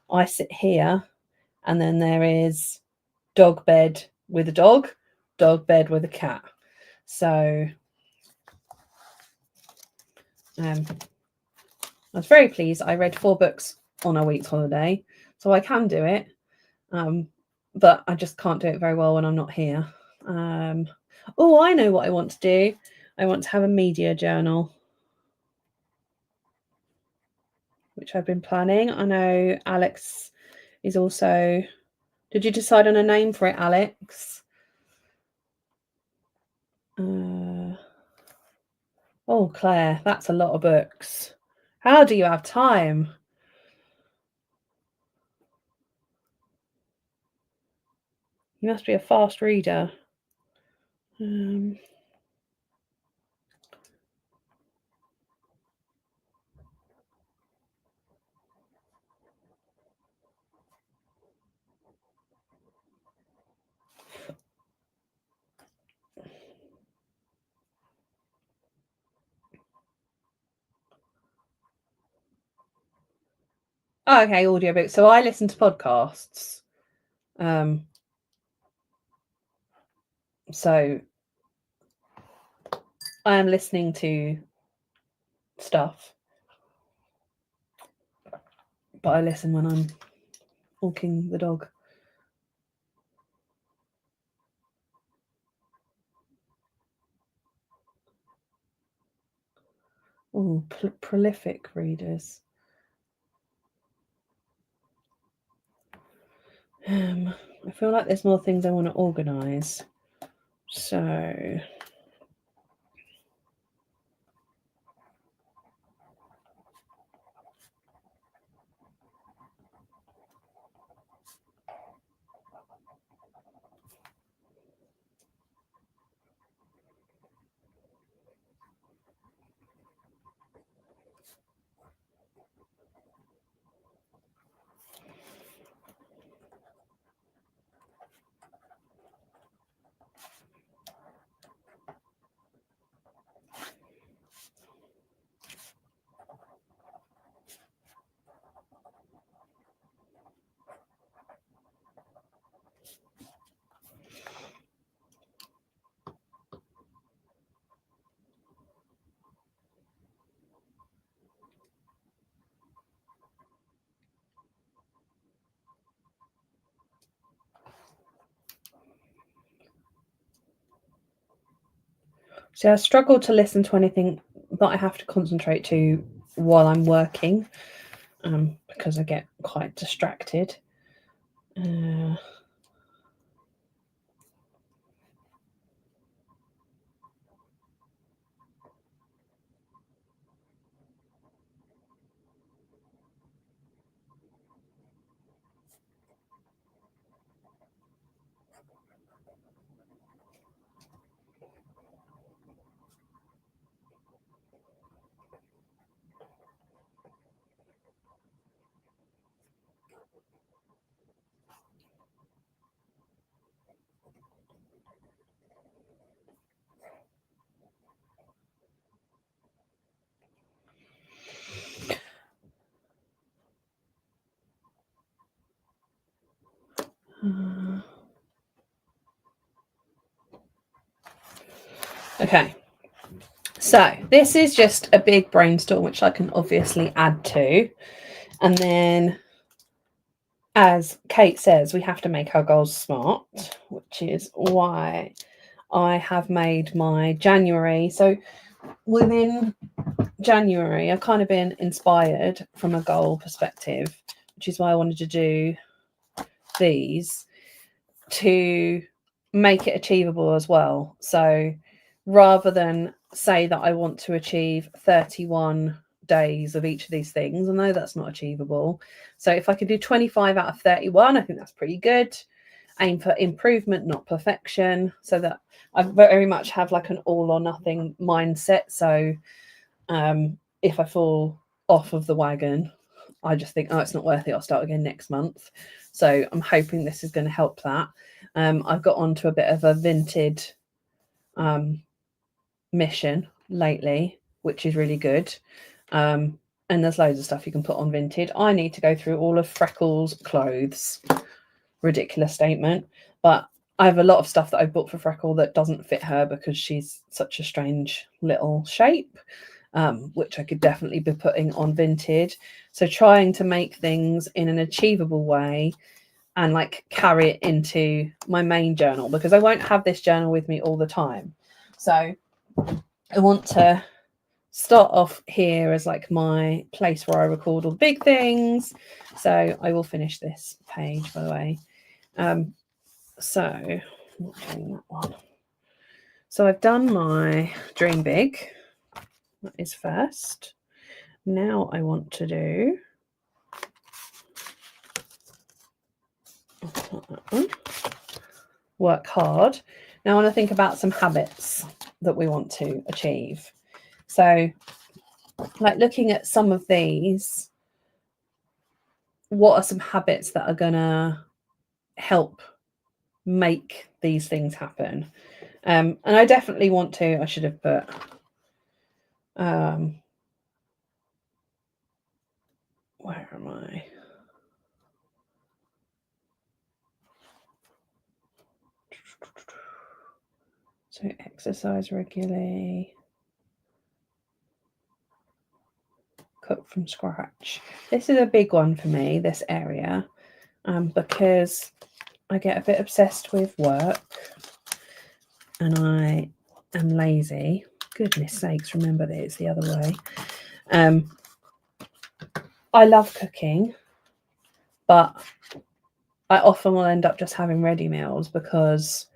I sit here, and then there is dog bed with a dog bed with a cat. So I was very pleased. I read 4 books on a week's holiday, so I can do it. But I just can't do it very well when I'm not here. Oh, I know what I want to do. I want to have a media journal, which I've been planning. I know Alex is also... Did you decide on a name for it, Alex? Oh, Claire, that's a lot of books. How do you have time? You must be a fast reader. Oh, okay, audiobooks. So I listen to podcasts. So I am listening to stuff, but I listen when I'm walking the dog. Oh, prolific readers. I feel like there's more things I want to organise. So I struggle to listen to anything that I have to concentrate to while I'm working, because I get quite distracted. Okay, so this is just a big brainstorm, which I can obviously add to. And then, as Kate says, we have to make our goals smart, which is why I have made my January. So within January, I've kind of been inspired from a goal perspective, which is why I wanted to do these to make it achievable as well. So rather than say that I want to achieve 31 days of each of these things, I know that's not achievable. So if I could do 25 out of 31, I think that's pretty good. Aim for improvement, not perfection, so that I very much have like an all or nothing mindset. So if I fall off of the wagon, I just think, oh, it's not worth it, I'll start again next month. So I'm hoping this is going to help that. I've got onto a bit of a Vinted mission lately, which is really good. And there's loads of stuff you can put on Vinted. I need to go through all of Freckles' clothes. Ridiculous statement, but I have a lot of stuff that I bought for Freckle that doesn't fit her because she's such a strange little shape, which I could definitely be putting on Vinted. So trying to make things in an achievable way and like carry it into my main journal, because I won't have this journal with me all the time. So I want to start off here as like my place where I record all the big things. So I will finish this page, by the way. So not doing that one. So I've done my dream big. That is first. Now I want to do that one. Work hard. Now I want to think about some habits that we want to achieve. So like looking at some of these, what are some habits that are gonna help make these things happen? And I definitely want to, I should have put where am I? So exercise regularly. Cook from scratch. This is a big one for me, this area, because I get a bit obsessed with work and I am lazy. Goodness sakes, remember that it's the other way. I love cooking, but I often will end up just having ready meals because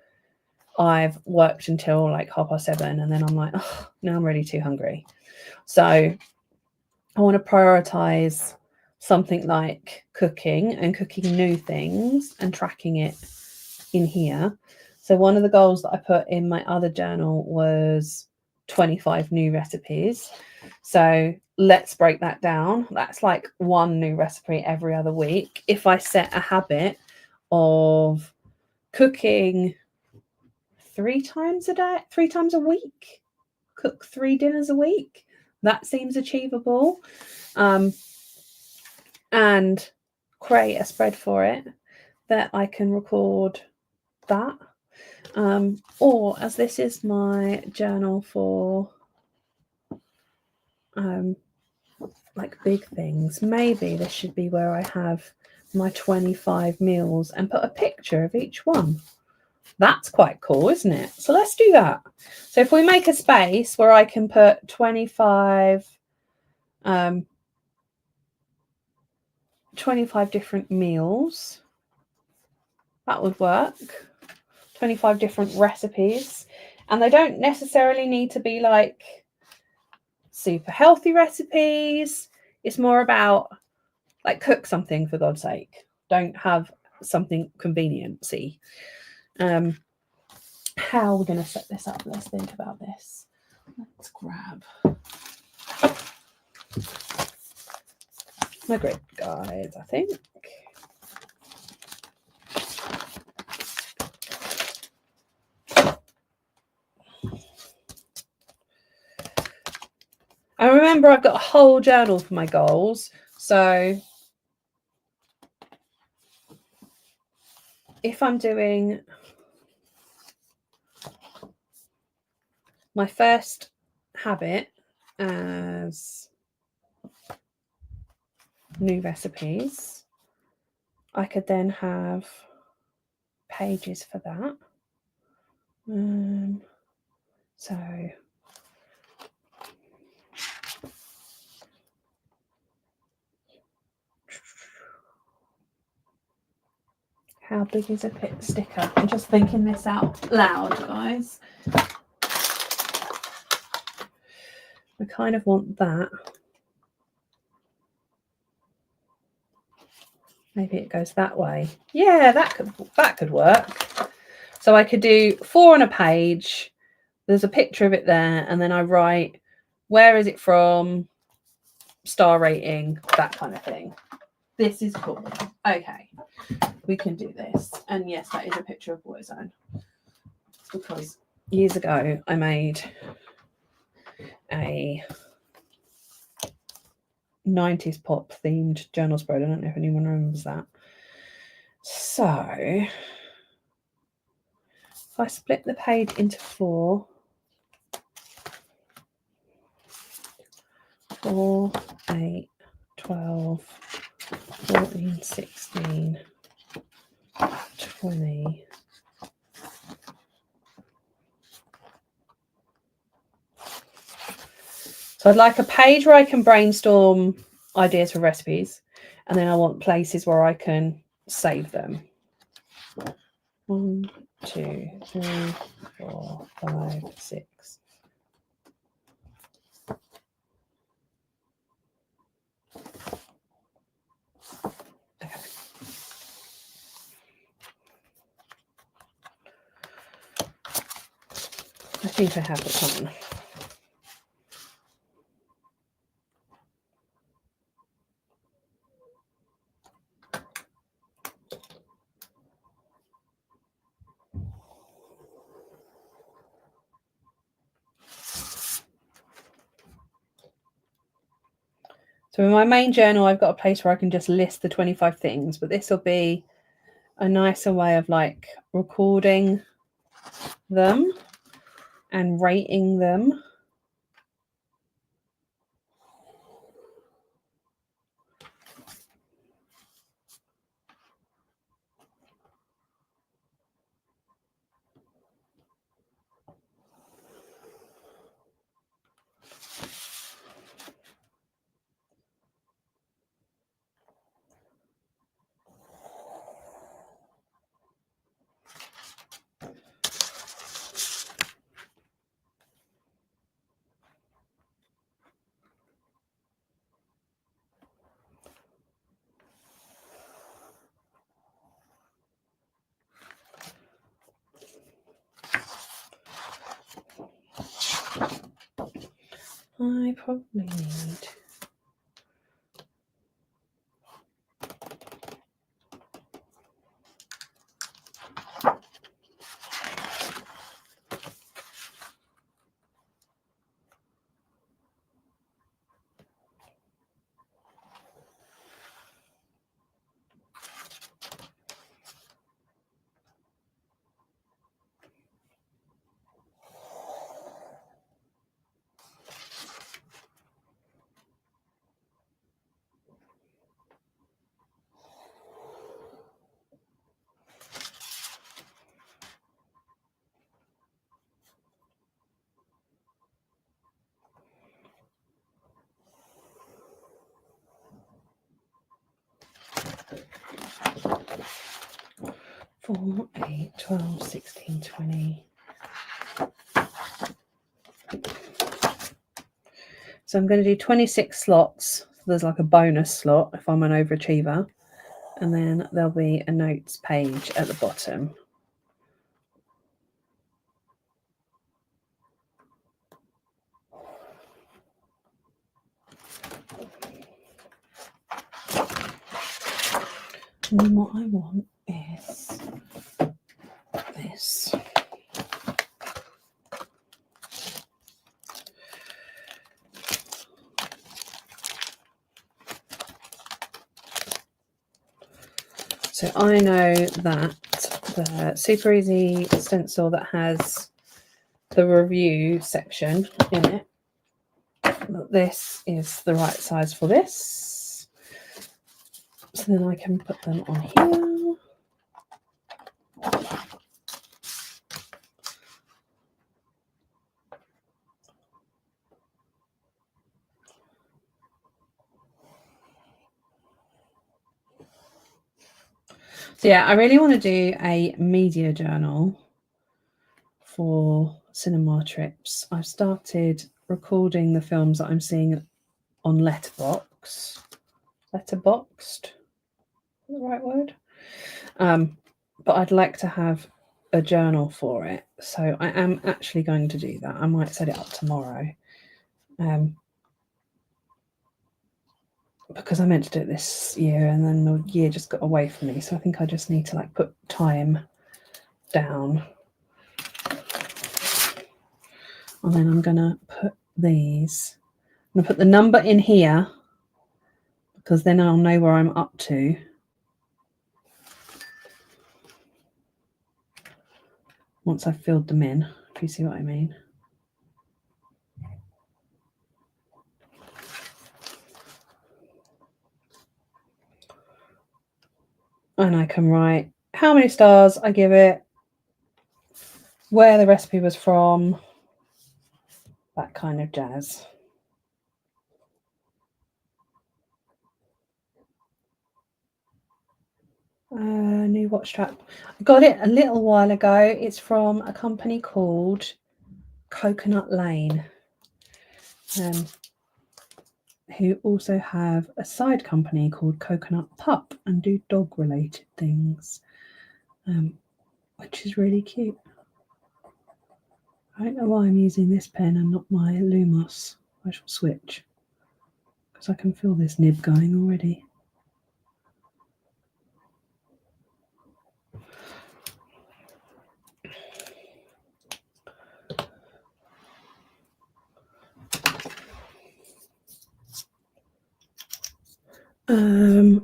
I've worked until like 7:30 and then I'm like, oh, now I'm really too hungry. So I want to prioritize something like cooking and cooking new things and tracking it in here. So one of the goals that I put in my other journal was 25 new recipes. So let's break that down. That's like one new recipe every other week. If I set a habit of cooking 3 times a day, 3 times a week, cook 3 dinners a week, that seems achievable. And create a spread for it that I can record that. Or as this is my journal for like big things, maybe this should be where I have my 25 meals and put a picture of each one. That's quite cool, isn't it? So let's do that. So if we make a space where I can put 25 different meals, that would work. 25 different recipes, and they don't necessarily need to be like super healthy recipes. It's more about like cook something for God's sake. Don't have something conveniency. How are we going to set this up? Let's think about this. Let's grab my grid guides, I think. And remember, I've got a whole journal for my goals. So if I'm doing my first habit as new recipes, I could then have pages for that. So how big is a sticker? I'm just thinking this out loud, guys. I kind of want that. Maybe it goes that way. Yeah, that could work. So I could do 4 on a page. There's a picture of it there, and then I write where is it from, star rating, that kind of thing. This is cool. Okay, we can do this. And yes, that is a picture of Boyzone, because years ago I made a 90s pop themed journal spread. I don't know if anyone remembers that. So if I split the page into 4, 8, 12, 14, 16, 20. So I'd like a page where I can brainstorm ideas for recipes, and then I want places where I can save them. 1, 2, 3, 4, 5, 6. Okay. I think I have the plan. So in my main journal, I've got a place where I can just list the 25 things, but this will be a nicer way of like recording them. and rating them. I probably need four, 8, 12, 16, 20. So I'm going to do 26 slots. So there's like a bonus slot if I'm an overachiever. And then there'll be a notes page at the bottom. And then what I want is this. So I know that the Super Easy stencil that has the review section in it, that this is the right size for this. So then I can put them on here. So yeah, I really want to do a media journal for cinema trips. I've started recording the films that I'm seeing on Letterboxd. Letterboxd, the right word? But I'd like to have a journal for it. So I am actually going to do that. I might set it up tomorrow. Because I meant to do it this year and then the year just got away from me. So I think I just need to like put time down. And then I'm going to put these. I'm going to put the number in here because then I'll know where I'm up to. Once I've filled them in, if you see what I mean. And I can write how many stars I give it, where the recipe was from, that kind of jazz. New watch strap. I got it a little while ago. It's from a company called Coconut Lane, who also have a side company called Coconut Pup and do dog related things, which is really cute. I don't know why I'm using this pen and not my Lumos. I shall switch because I can feel this nib going already.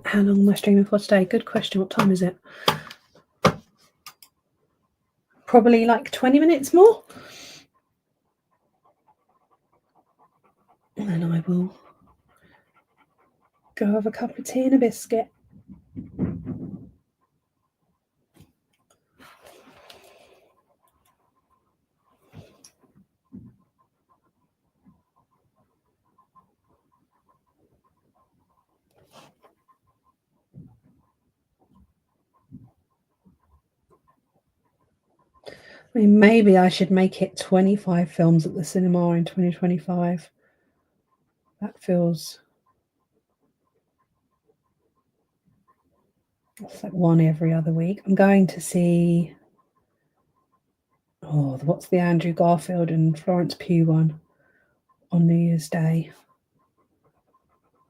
How long am I streaming for today? Good question. What time is it? Probably like 20 minutes more. And then I will go have a cup of tea and a biscuit. I mean, maybe I should make it 25 films at the cinema in 2025. That feels... It's like one every other week. I'm going to see... Oh, what's the Andrew Garfield and Florence Pugh one on New Year's Day?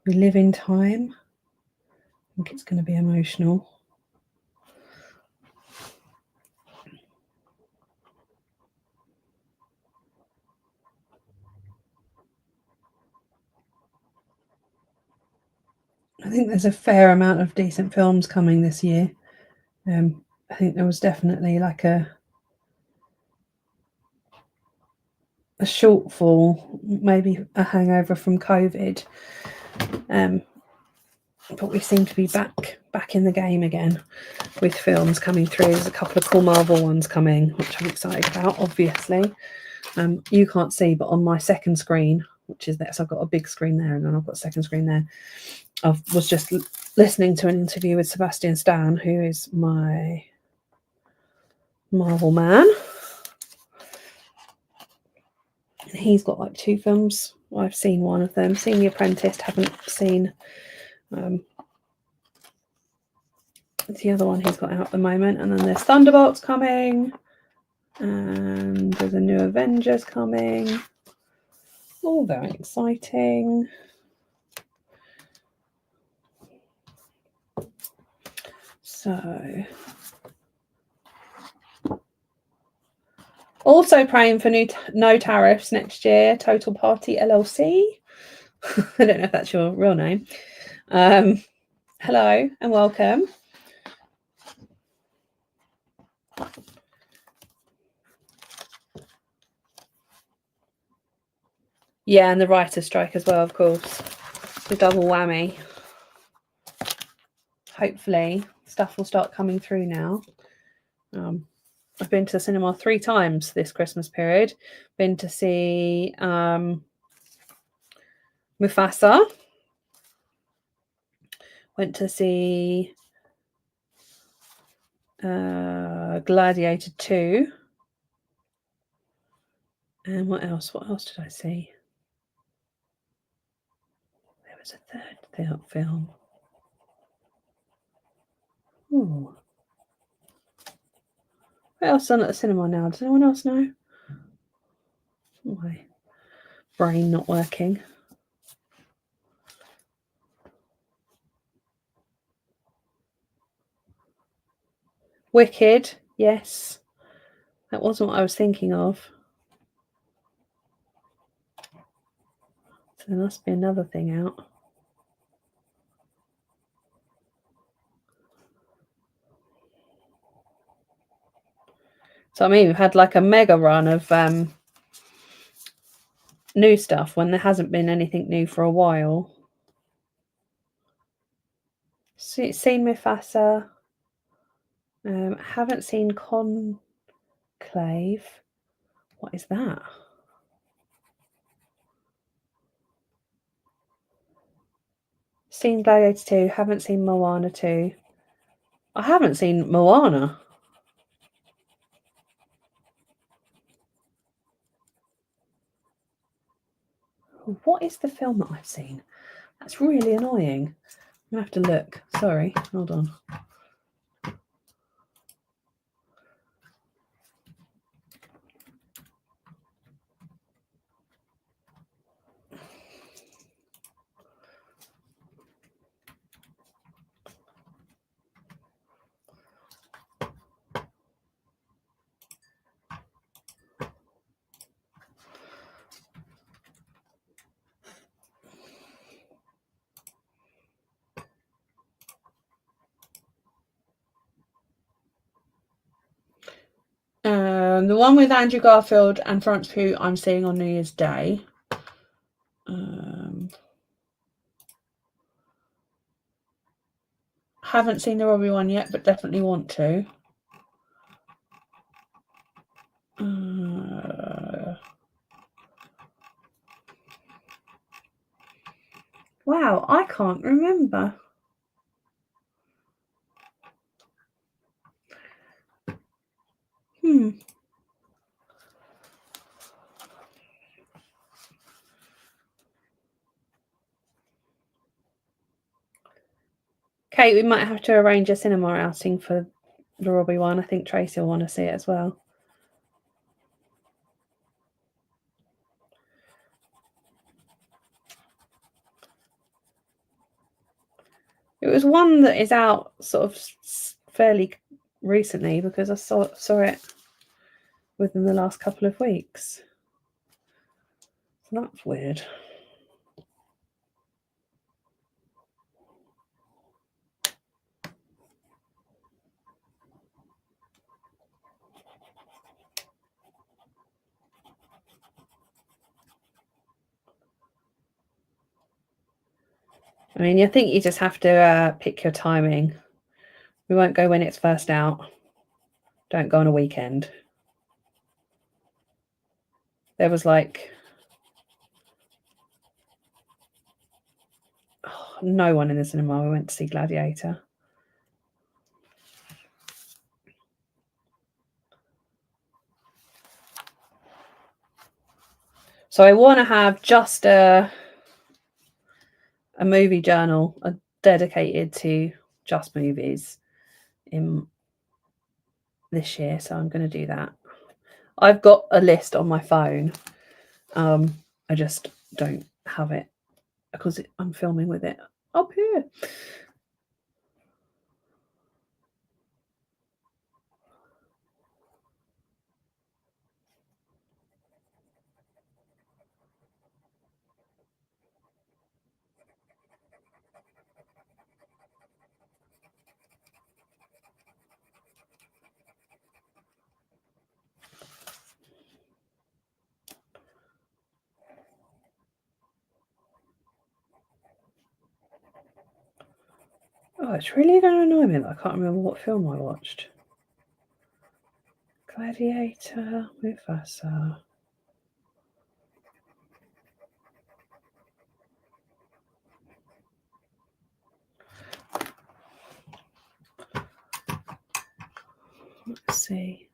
We Live in Time. I think it's going to be emotional. I think there's a fair amount of decent films coming this year. I think there was definitely like a shortfall, maybe a hangover from COVID. But we seem to be back in the game again with films coming through. There's a couple of cool Marvel ones coming, which I'm excited about, obviously. You can't see, but on my second screen, which is there, so I've got a big screen there and then I've got a second screen there. I was just listening to an interview with Sebastian Stan, who is my Marvel man. And he's got like 2 films. I've seen one of them. Seen The Apprentice, haven't seen the other one he's got out at the moment. And then there's Thunderbolts coming. And there's a new Avengers coming. All very exciting. So, also praying for no tariffs next year. Total Party LLC. I don't know if that's your real name. Hello and welcome. Yeah, and the writer's strike as well, of course. The double whammy. Hopefully, stuff will start coming through now. I've been to the cinema 3 times this Christmas period. Been to see Mufasa. Went to see Gladiator 2. And what else? What else did I see? There was a third film. Ooh. What else is on at the cinema now? Does anyone else know? My brain not working. Wicked, yes. That wasn't what I was thinking of. So there must be another thing out. So I mean, we've had like a mega run of new stuff when there hasn't been anything new for a while. Seen Mufasa. Haven't seen Conclave. What is that? Seen Gladiator 2. Haven't seen Moana 2. I haven't seen Moana. What is the film that I've seen? That's really annoying. I'm going to have to look. Sorry. Hold on. The one with Andrew Garfield and Florence Pugh I'm seeing on New Year's Day. Haven't seen the Robbie one yet, but definitely want to. Wow, I can't remember. Kate, we might have to arrange a cinema outing for the Robbie one. I think Tracy will want to see it as well. It was one that is out sort of fairly recently because I saw it within the last couple of weeks. So that's weird. I mean, I think you just have to pick your timing. We won't go when it's first out. Don't go on a weekend. There was like no one in the cinema. We went to see Gladiator. So I want to have just a movie journal dedicated to just movies in this year. So I'm going to do that. I've got a list on my phone. I just don't have it because I'm filming with it up here. Oh, it's really going to annoy me that I can't remember what film I watched. Gladiator, Mufasa. Let's see.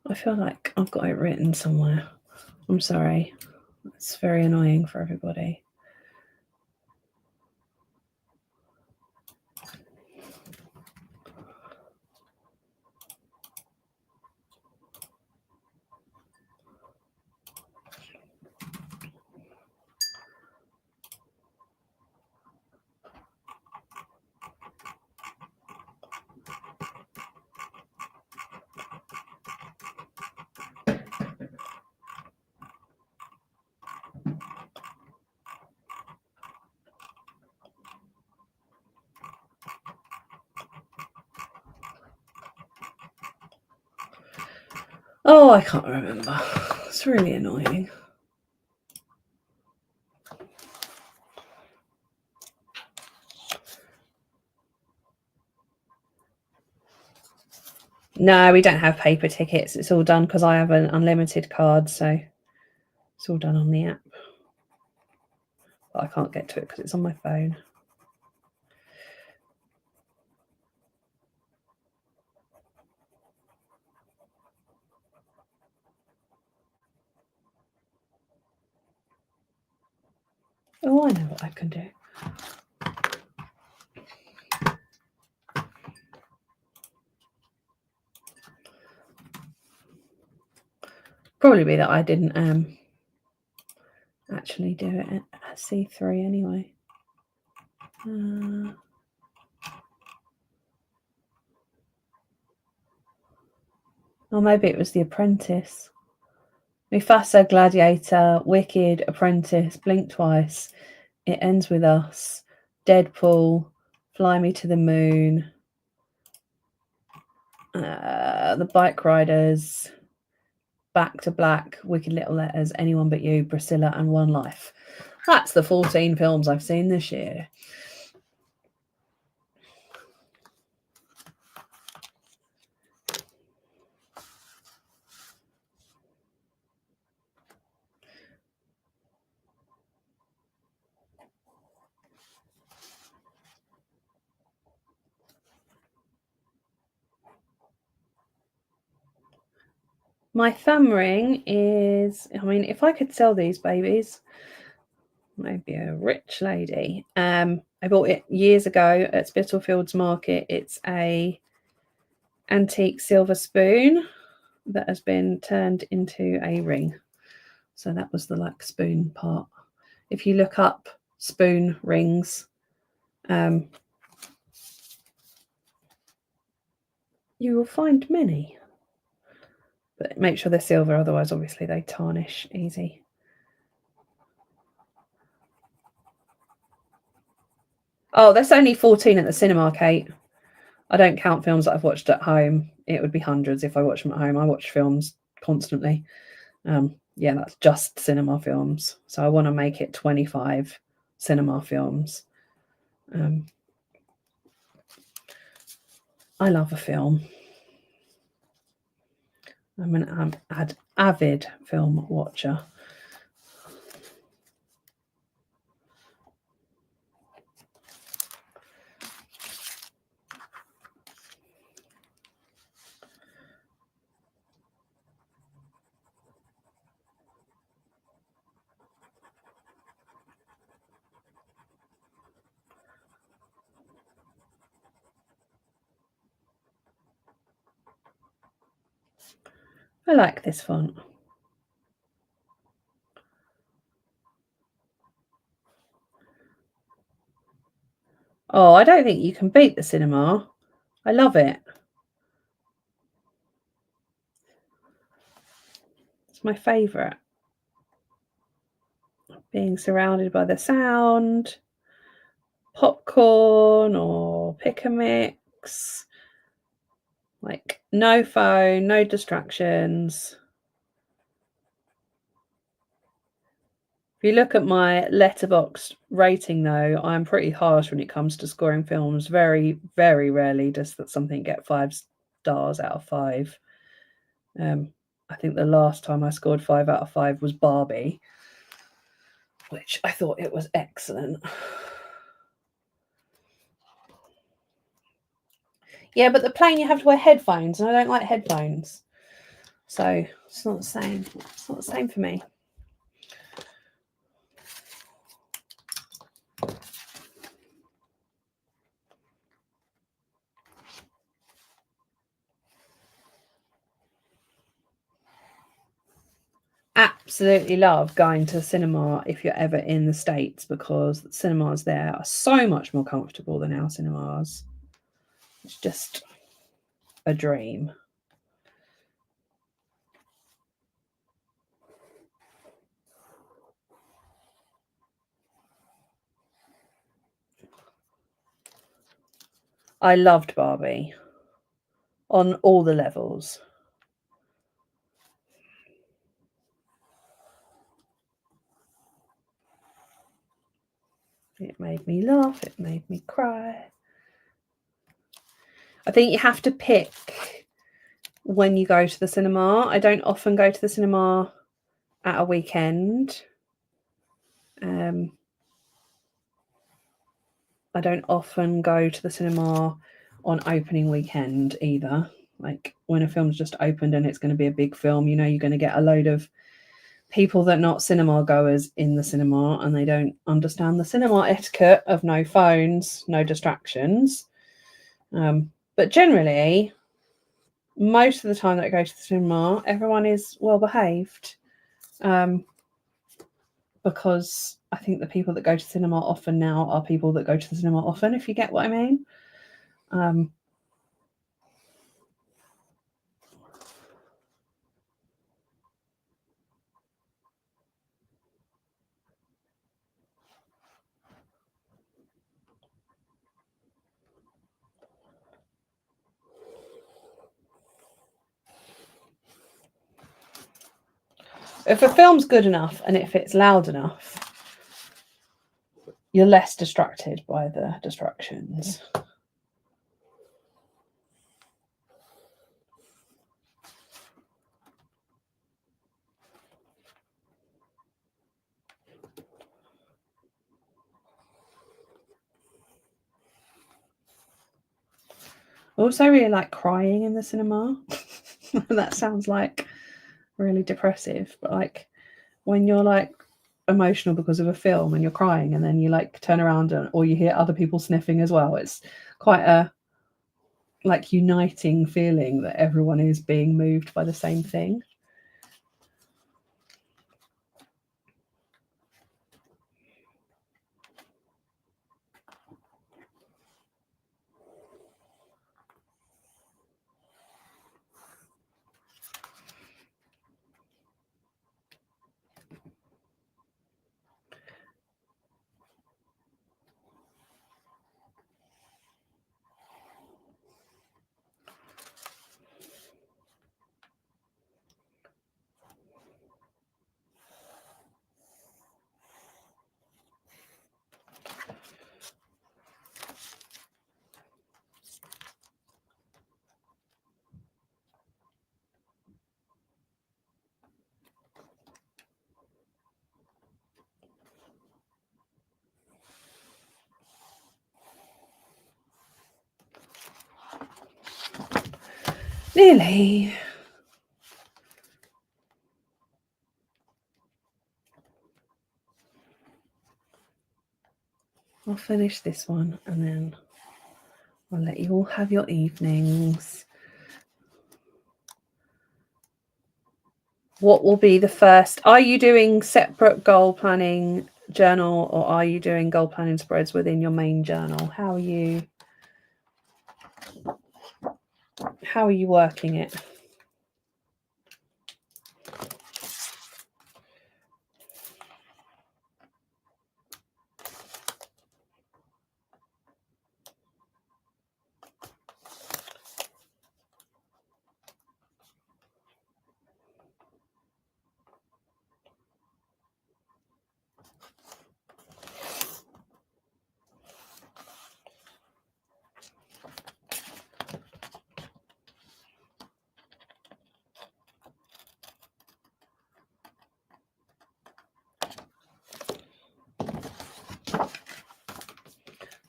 I feel like I've got it written somewhere. I'm sorry. It's very annoying for everybody. Oh, I can't remember. It's really annoying. No, we don't have paper tickets. It's all done because I have an unlimited card, so it's all done on the app. But I can't get to it because it's on my phone. Oh, I know what I can do. Probably be that I didn't actually do it at C3 anyway. Or maybe it was The Apprentice. Mufasa, Gladiator, Wicked, Apprentice, Blink Twice, It Ends With Us, Deadpool, Fly Me to the Moon, The Bike Riders, Back to Black, Wicked Little Letters, Anyone But You, Priscilla, and One Life. That's the 14 films I've seen this year. My thumb ring is, I mean, if I could sell these babies, I'd be a rich lady. I bought it years ago at Spitalfields Market. It's a antique silver spoon that has been turned into a ring. So that was the like spoon part. If you look up spoon rings, you will find many. But make sure they're silver, otherwise obviously they tarnish easy. Oh, that's only 14 at the cinema, Kate. I don't count films that I've watched at home. It would be hundreds if I watch them at home. I watch films constantly. Yeah, that's just cinema films. So I want to make it 25 cinema films. I love a film. I'm an avid film watcher. I like this font. Oh, I don't think you can beat the cinema. I love it. It's my favourite. Being surrounded by the sound, popcorn or pick a mix. Like no phone, no distractions. If you look at my Letterboxd rating, though, I'm pretty harsh when it comes to scoring films. Very, very rarely does that something get 5 stars out of 5. I think the last time I scored 5 out of 5 was Barbie, which I thought it was excellent. Yeah, but the plane you have to wear headphones, and I don't like headphones. So it's not the same. It's not the same for me. Absolutely love going to the cinema if you're ever in the States, because the cinemas there are so much more comfortable than our cinemas. It's just a dream. I loved Barbie on all the levels. It made me laugh. It made me cry. I think you have to pick when you go to the cinema. I don't often go to the cinema at a weekend. I don't often go to the cinema on opening weekend either. Like when a film's just opened and it's going to be a big film, you know, you're going to get a load of people that are not cinema goers in the cinema, and they don't understand the cinema etiquette of no phones, no distractions. But generally, most of the time that I go to the cinema, everyone is well behaved. Because I think the people that go to cinema often now are people that go to the cinema often, if you get what I mean. If a film's good enough and if it's loud enough, you're less distracted by the distractions. Also, really like crying in the cinema. That sounds like really depressive, but like when you're like emotional because of a film and you're crying and then you like turn around or you hear other people sniffing as well, it's quite a like uniting feeling that everyone is being moved by the same thing. Nearly. I'll finish this one and then I'll let you all have your evenings. What will be the first? Are you doing separate goal planning journal or are you doing goal planning spreads within your main journal? How are you working it?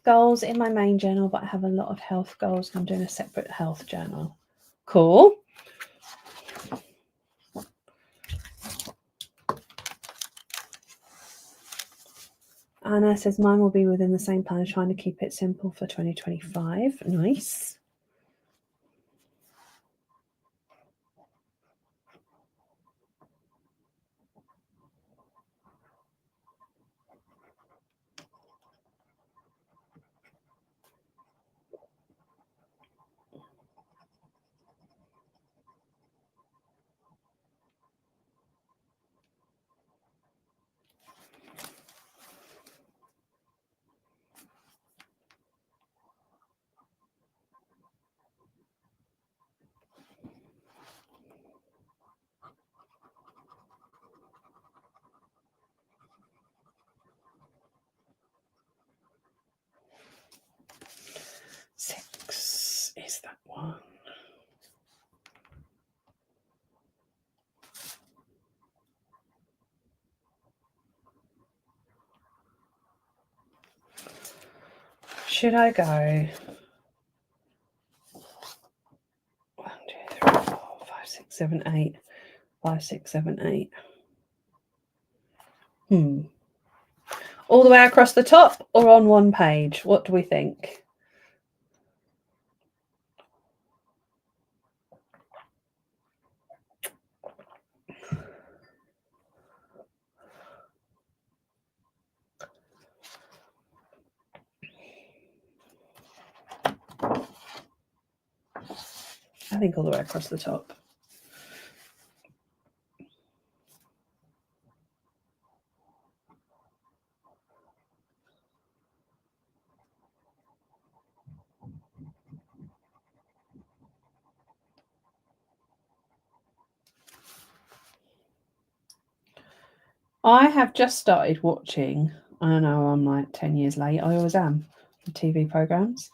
Goals in my main journal, but I have a lot of health goals. I'm doing a separate health journal. Cool. Anna says mine will be within the same plan, trying to keep it simple for 2025. Nice. Six is that one. Should I go 1, 2, 3, 4, 5, 6, 7, 8? 5, 6, 7, 8. All the way across the top or on one page? What do we think? I think all the way across the top. I have just started watching. I know I'm like 10 years late. I always am. The TV programs.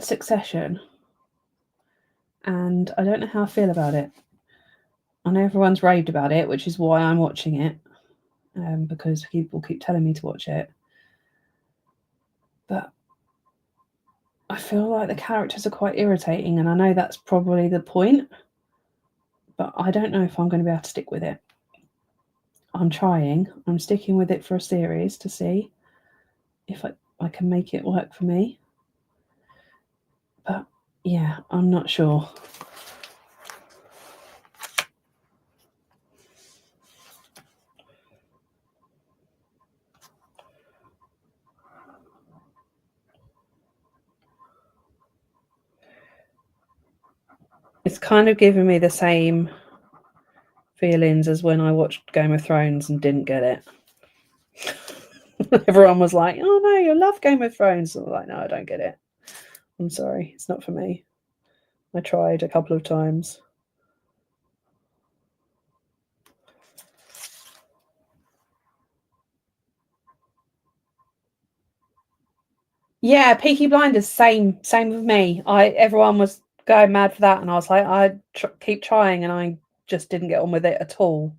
Succession. And I don't know how I feel about it. I know everyone's raved about it, which is why I'm watching it. Because people keep telling me to watch it. But I feel like the characters are quite irritating, and I know that's probably the point. But I don't know if I'm going to be able to stick with it. I'm trying. I'm sticking with it for a series to see if I can make it work for me. But yeah, I'm not sure. It's kind of giving me the same feelings as when I watched Game of Thrones and didn't get it. Everyone was like, "Oh no, you love Game of Thrones." I was like, "No, I don't get it. I'm sorry, it's not for me." I tried a couple of times. Yeah, Peaky Blinders, same with me. Everyone was going mad for that, and I was like, keep trying, and I just didn't get on with it at all.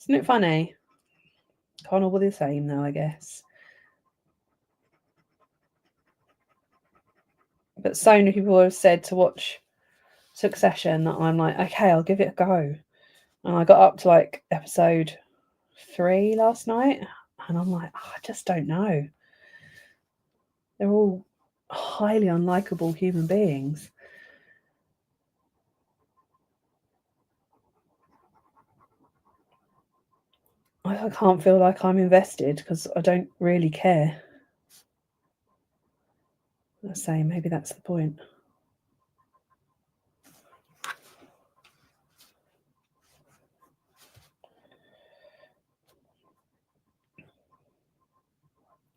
Isn't it funny? Can't all be the same now, I guess. But so many people have said to watch Succession that I'm like, okay, I'll give it a go. And I got up to like episode 3 last night, and I'm like, I just don't know. They're all highly unlikable human beings. I can't feel like I'm invested because I don't really care. Let's say maybe that's the point.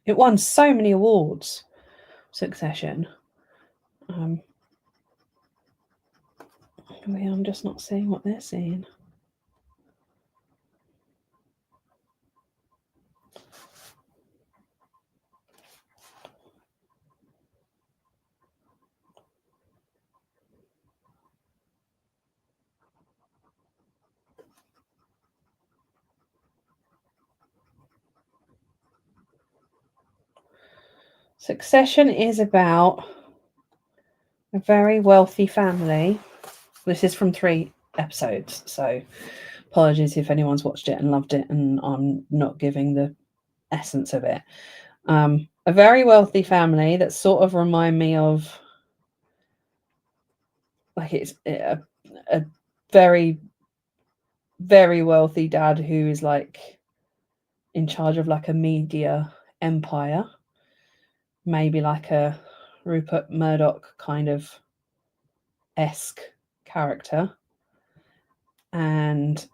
It won so many awards, Succession. I'm just not seeing what they're seeing. Succession is about a very wealthy family. This is from 3 episodes, so apologies if anyone's watched it and loved it and I'm not giving the essence of it. A very wealthy family that sort of remind me of like it's a very, very wealthy dad who is like in charge of like a media empire, maybe like a Rupert Murdoch kind of esque character. And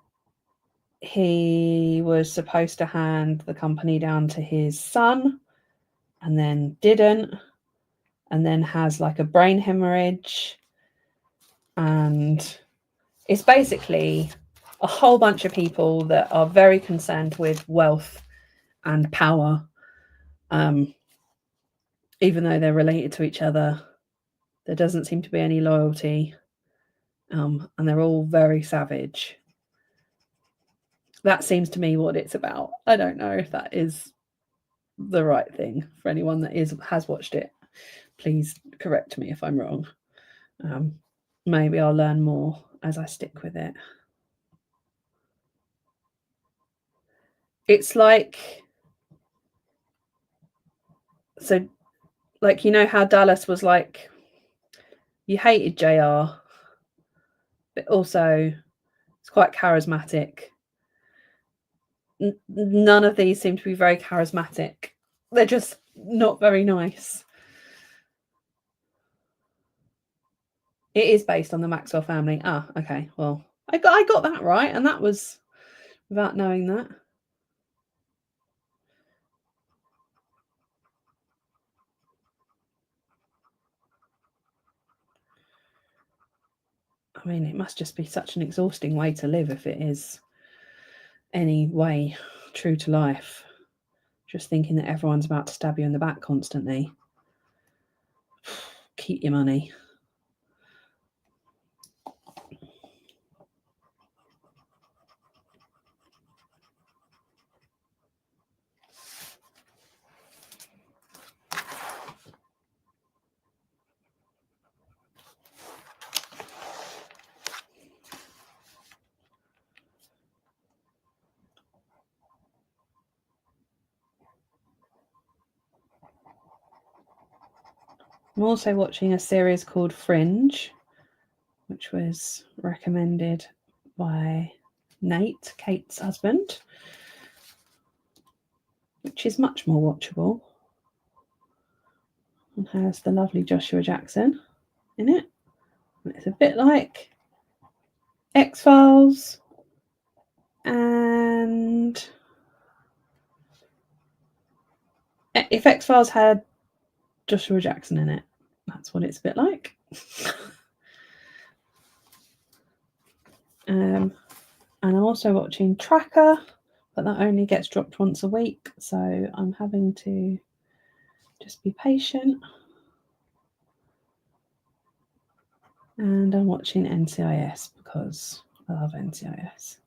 he was supposed to hand the company down to his son and then didn't, and then has like a brain hemorrhage. And it's basically a whole bunch of people that are very concerned with wealth and power, even though they're related to each other. There doesn't seem to be any loyalty, and they're all very savage. That seems to me what it's about. I don't know if that is the right thing for anyone that has watched it. Please correct me if I'm wrong. Maybe I'll learn more as I stick with it. It's like, so like, you know how Dallas was like, you hated JR, but also it's quite charismatic. None of these seem to be very charismatic. They're just not very nice. It is based on the Maxwell family. Ah, okay. Well, I got that right, and that was without knowing that. I mean, it must just be such an exhausting way to live if it is any way true to life. Just thinking that everyone's about to stab you in the back constantly. Keep your money. I'm also watching a series called Fringe, which was recommended by Nate, Kate's husband, which is much more watchable and has the lovely Joshua Jackson in it. It's a bit like X-Files, and if X-Files had Joshua Jackson in it, that's what it's a bit like. And I'm also watching Tracker, but that only gets dropped once a week, so I'm having to just be patient. And I'm watching NCIS because I love NCIS.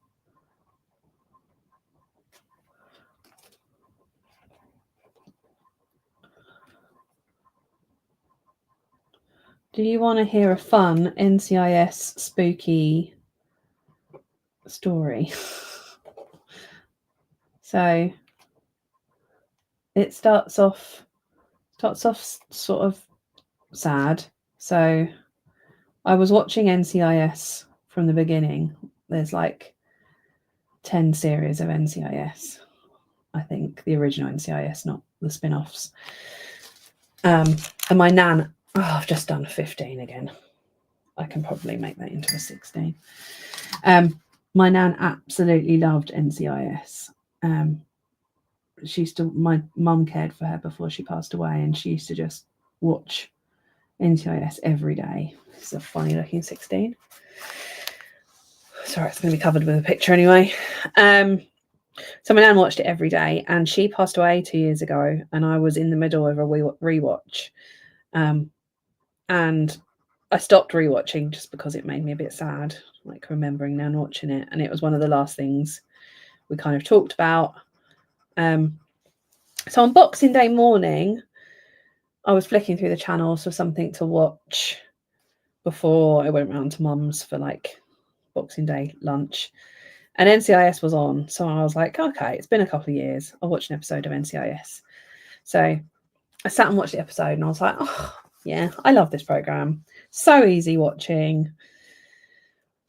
Do you want to hear a fun NCIS spooky story? So it starts off sort of sad. So I was watching NCIS from the beginning. There's like 10 series of NCIS. I think the original NCIS, not the spin-offs. And my nan, I've just done 15 again. I can probably make that into a 16. My nan absolutely loved NCIS. She used to, my mum cared for her before she passed away, and she used to just watch NCIS every day. It's a funny looking 16. Sorry, it's going to be covered with a picture anyway. So my nan watched it every day, and she passed away 2 years ago, and I was in the middle of a rewatch. And I stopped rewatching just because it made me a bit sad, like remembering Nan watching it. And it was one of the last things we kind of talked about. So on Boxing Day morning, I was flicking through the channels for something to watch before I went round to mum's for like Boxing Day lunch. And NCIS was on. So I was like, okay, it's been a couple of years. I'll watch an episode of NCIS. So I sat and watched the episode, and I was like, oh, yeah, I love this programme. So easy watching.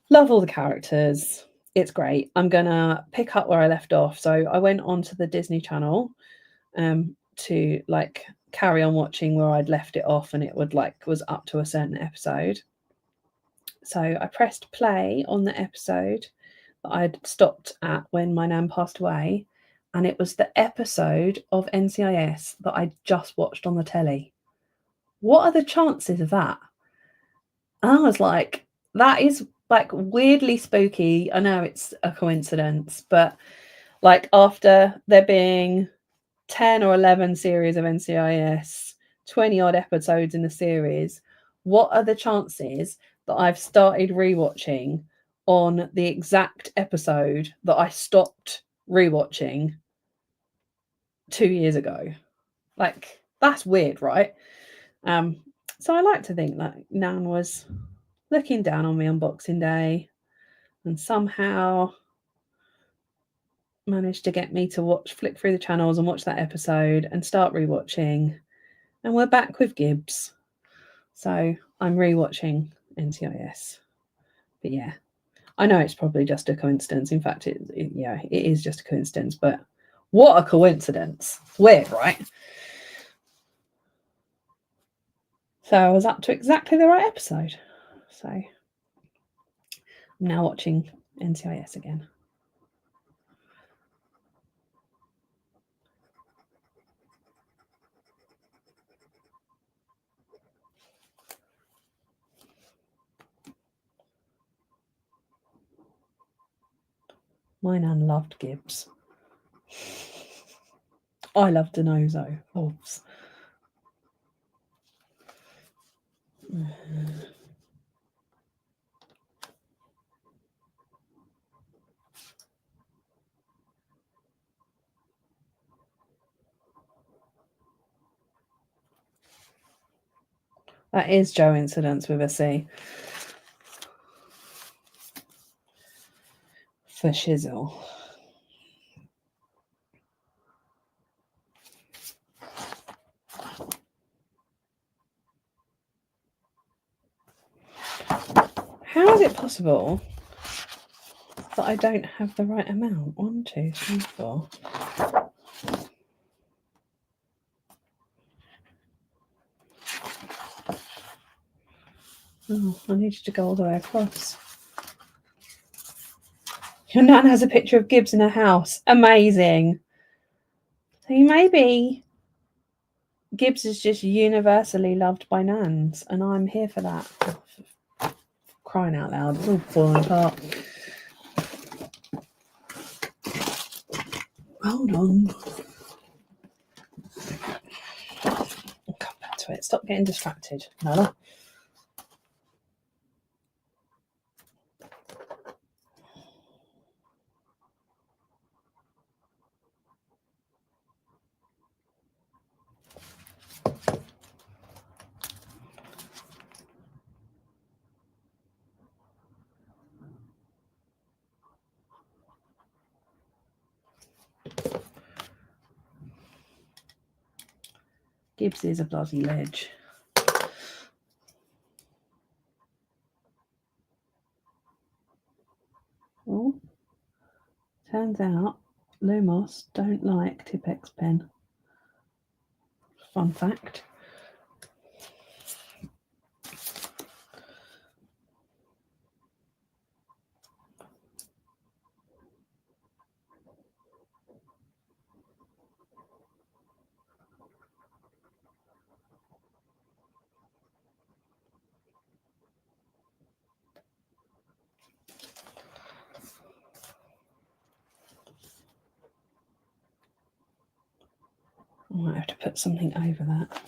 Love all the characters. It's great. I'm going to pick up where I left off. So I went onto the Disney Channel to like carry on watching where I'd left it off, and it was up to a certain episode. So I pressed play on the episode that I'd stopped at when my nan passed away, and it was the episode of NCIS that I just watched on the telly. What are the chances of that? And I was like, that is like weirdly spooky. I know it's a coincidence, but like after there being 10 or 11 series of NCIS, 20 odd episodes in the series, what are the chances that I've started rewatching on the exact episode that I stopped rewatching 2 years ago? Like, that's weird, right? So I like to think that Nan was looking down on me on Boxing Day and somehow managed to get me to flick through the channels and watch that episode and start rewatching. And we're back with Gibbs. So I'm rewatching NCIS. But yeah, I know it's probably just a coincidence. In fact, it is just a coincidence. But what a coincidence. Weird, right? So I was up to exactly the right episode. So I'm now watching NCIS again. My nan loved Gibbs. I loved Denozo. Oops. That is Joe Incidents with a C. For shizzle. How is it possible that I don't have the right amount? 1, 2, 3, 4. Oh, I need you to go all the way across. Your nan has a picture of Gibbs in her house. Amazing. So maybe Gibbs is just universally loved by nans, and I'm here for that. Crying out loud, it's all falling apart. Hold on. I'll come back to it. Stop getting distracted, Nala. Gibbs is a bloody ledge. Oh, turns out Lumos don't like Tipex pen. Fun fact. I might have to put something over that.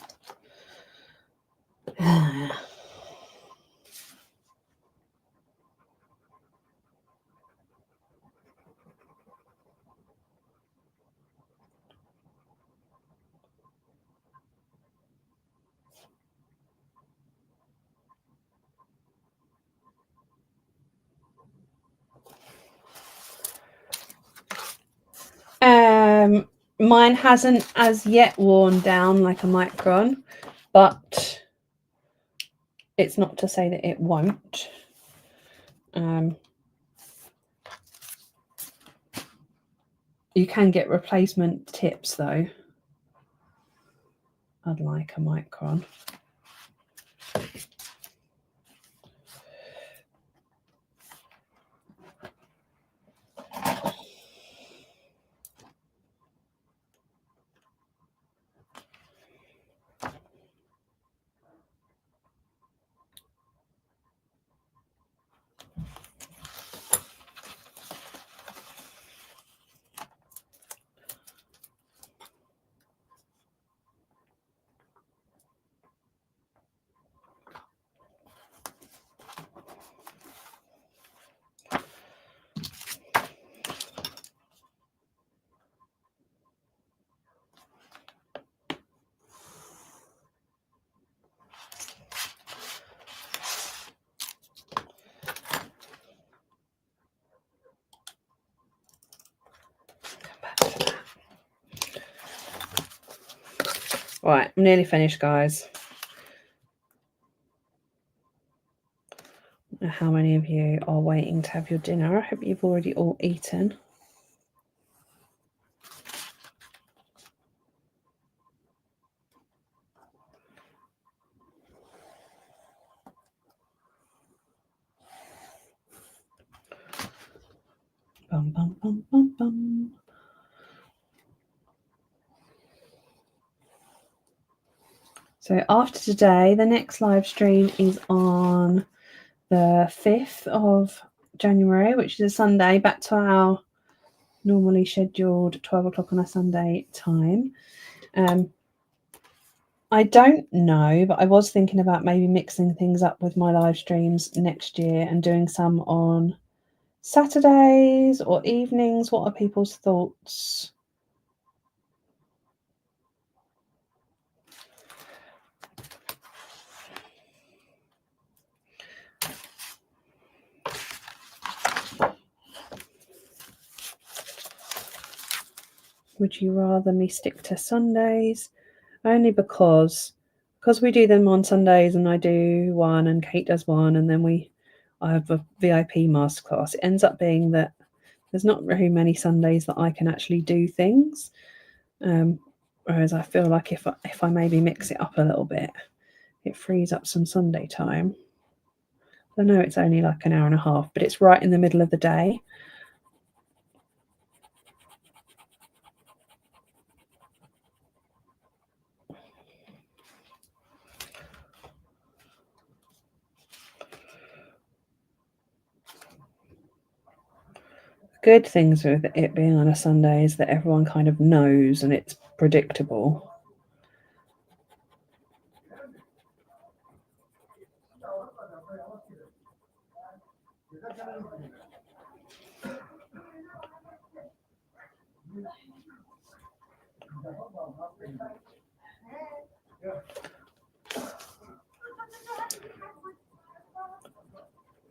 Mine hasn't as yet worn down like a micron, but it's not to say that it won't. You can get replacement tips though. I'd like a micron. Right, I'm nearly finished, guys. How many of you are waiting to have your dinner? I hope you've already all eaten. Bum, bum, bum, bum, bum. So after today, the next live stream is on the 5th of January, which is a Sunday, back to our normally scheduled 12 o'clock on a Sunday time. I don't know, but I was thinking about maybe mixing things up with my live streams next year and doing some on Saturdays or evenings. What are people's thoughts? Would you rather me stick to Sundays? Only because we do them on Sundays and I do one and Kate does one and then I have a VIP masterclass. It ends up being that there's not very many Sundays that I can actually do things. Whereas I feel like if I maybe mix it up a little bit, it frees up some Sunday time. I know it's only like an hour and a half, but it's right in the middle of the day. Good things with it being on a Sunday is that everyone kind of knows and it's predictable.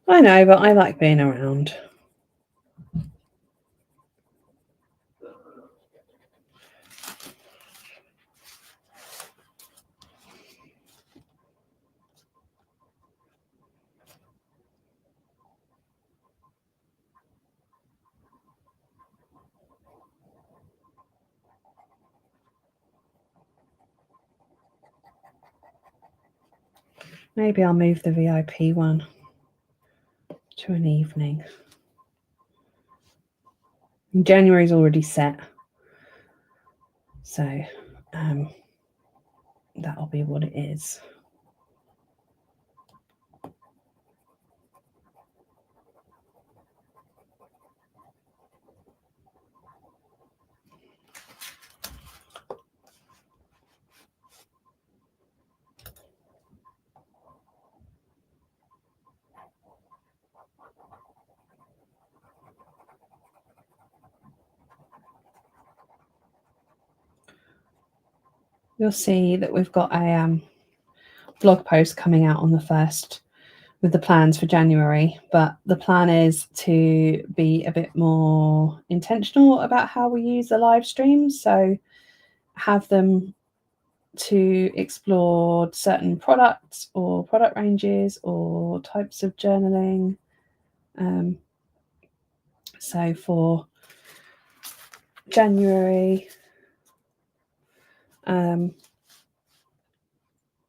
I know, but I like being around. Maybe I'll move the VIP one to an evening. January's already set, so that'll be what it is. You'll see that we've got a blog post coming out on the 1st with the plans for January, but the plan is to be a bit more intentional about how we use the live streams. So have them to explore certain products or product ranges or types of journaling. So for January,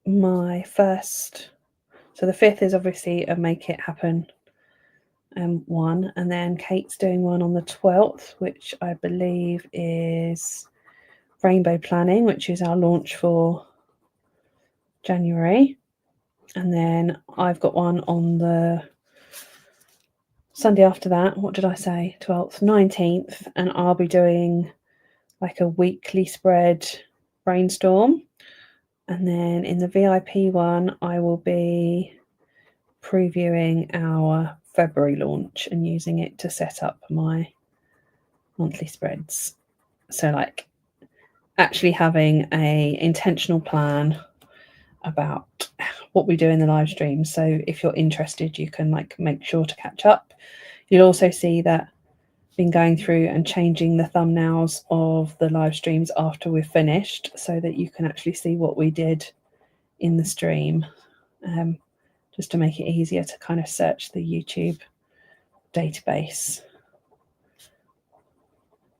my first, so the 5th is obviously a Make It Happen one, and then Kate's doing one on the 12th, which I believe is Rainbow Planning, which is our launch for January. And then I've got one on the Sunday after that. What did I say? 12th, 19th, and I'll be doing like a weekly spread brainstorm. And then in the VIP one, I will be previewing our February launch and using it to set up my monthly spreads. So like actually having a intentional plan about what we do in the live stream. So if you're interested, you can like make sure to catch up. You'll also see that I've been going through and changing the thumbnails of the live streams after we've finished so that you can actually see what we did in the stream, just to make it easier to kind of search the YouTube database,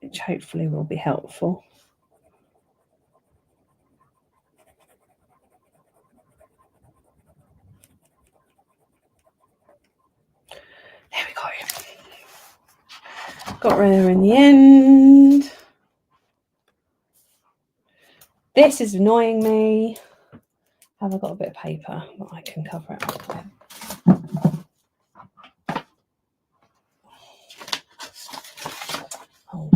which hopefully will be helpful. There we go. Got there in the end. This is annoying me. Have I got a bit of paper that I can cover it up with? Hold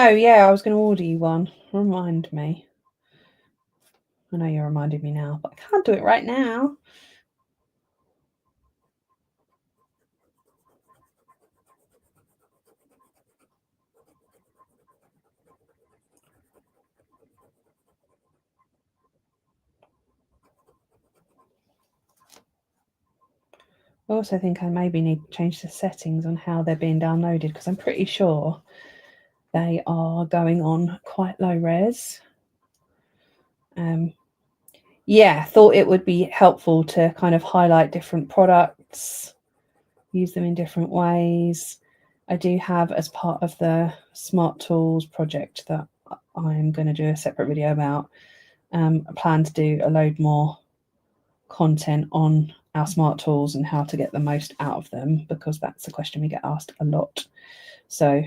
Oh, yeah, I was going to order you one. Remind me. I know you're reminding me now, but I can't do it right now. I also think I maybe need to change the settings on how they're being downloaded, because I'm pretty sure they are going on quite low res. Yeah, thought it would be helpful to kind of highlight different products, use them in different ways. I do have, as part of the Smart Tools project that I'm going to do a separate video about, a plan to do a load more content on our smart tools and how to get the most out of them, because that's a question we get asked a lot. So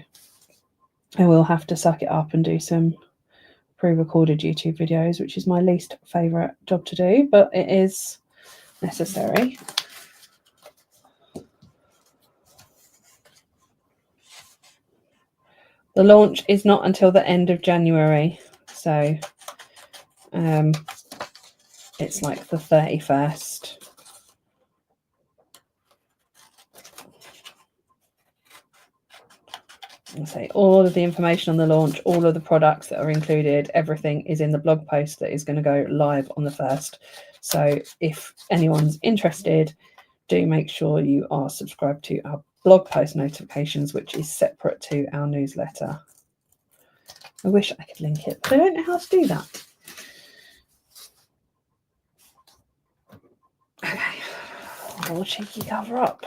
I will have to suck it up and do some pre-recorded YouTube videos, which is my least favourite job to do, but it is necessary. The launch is not until the end of January, so it's like the 31st. I'll say all of the information on the launch, all of the products that are included, everything is in the blog post that is going to go live on the 1st. So if anyone's interested, do make sure you are subscribed to our blog post notifications, which is separate to our newsletter. I wish I could link it, but I don't know how to do that. Okay, more cheeky cover up.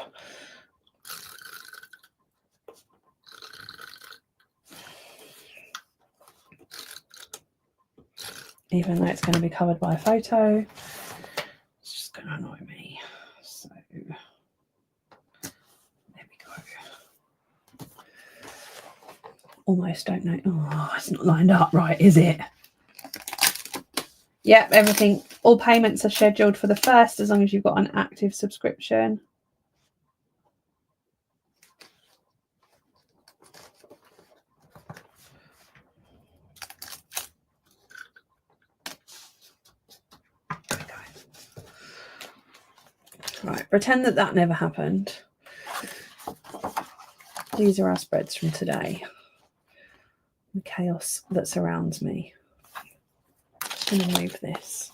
Even though it's going to be covered by a photo, it's just going to annoy me. So there we go. Almost don't know. Oh, it's not lined up right, is it? Yep, everything, all payments are scheduled for the 1st, as long as you've got an active subscription. Right, pretend that that never happened. These are our spreads from today. The chaos that surrounds me. I'm going to move this.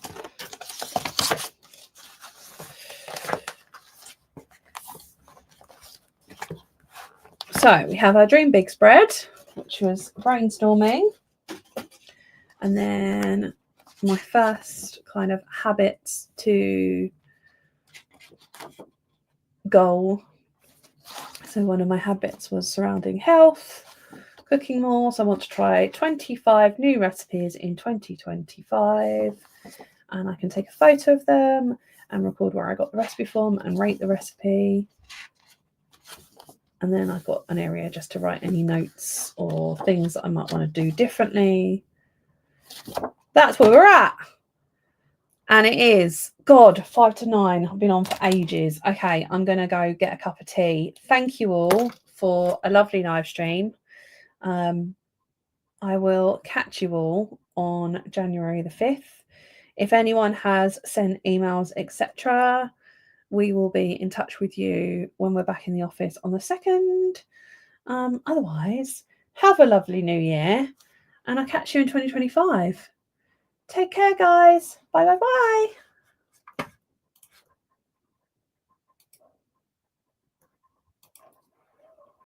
So we have our Dream Big spread, which was brainstorming. And then my first kind of habits to goal. So one of my habits was surrounding health, cooking more. So I want to try 25 new recipes in 2025. And I can take a photo of them and record where I got the recipe from and rate the recipe. And then I've got an area just to write any notes or things that I might want to do differently. That's where we're at. And it is, God, 5 to 9. I've been on for ages. Okay, I'm going to go get a cup of tea. Thank you all for a lovely live stream. I will catch you all on January the 5th. If anyone has sent emails, etc., we will be in touch with you when we're back in the office on the 2nd. Otherwise, have a lovely new year, and I'll catch you in 2025. Take care, guys. Bye, bye, bye.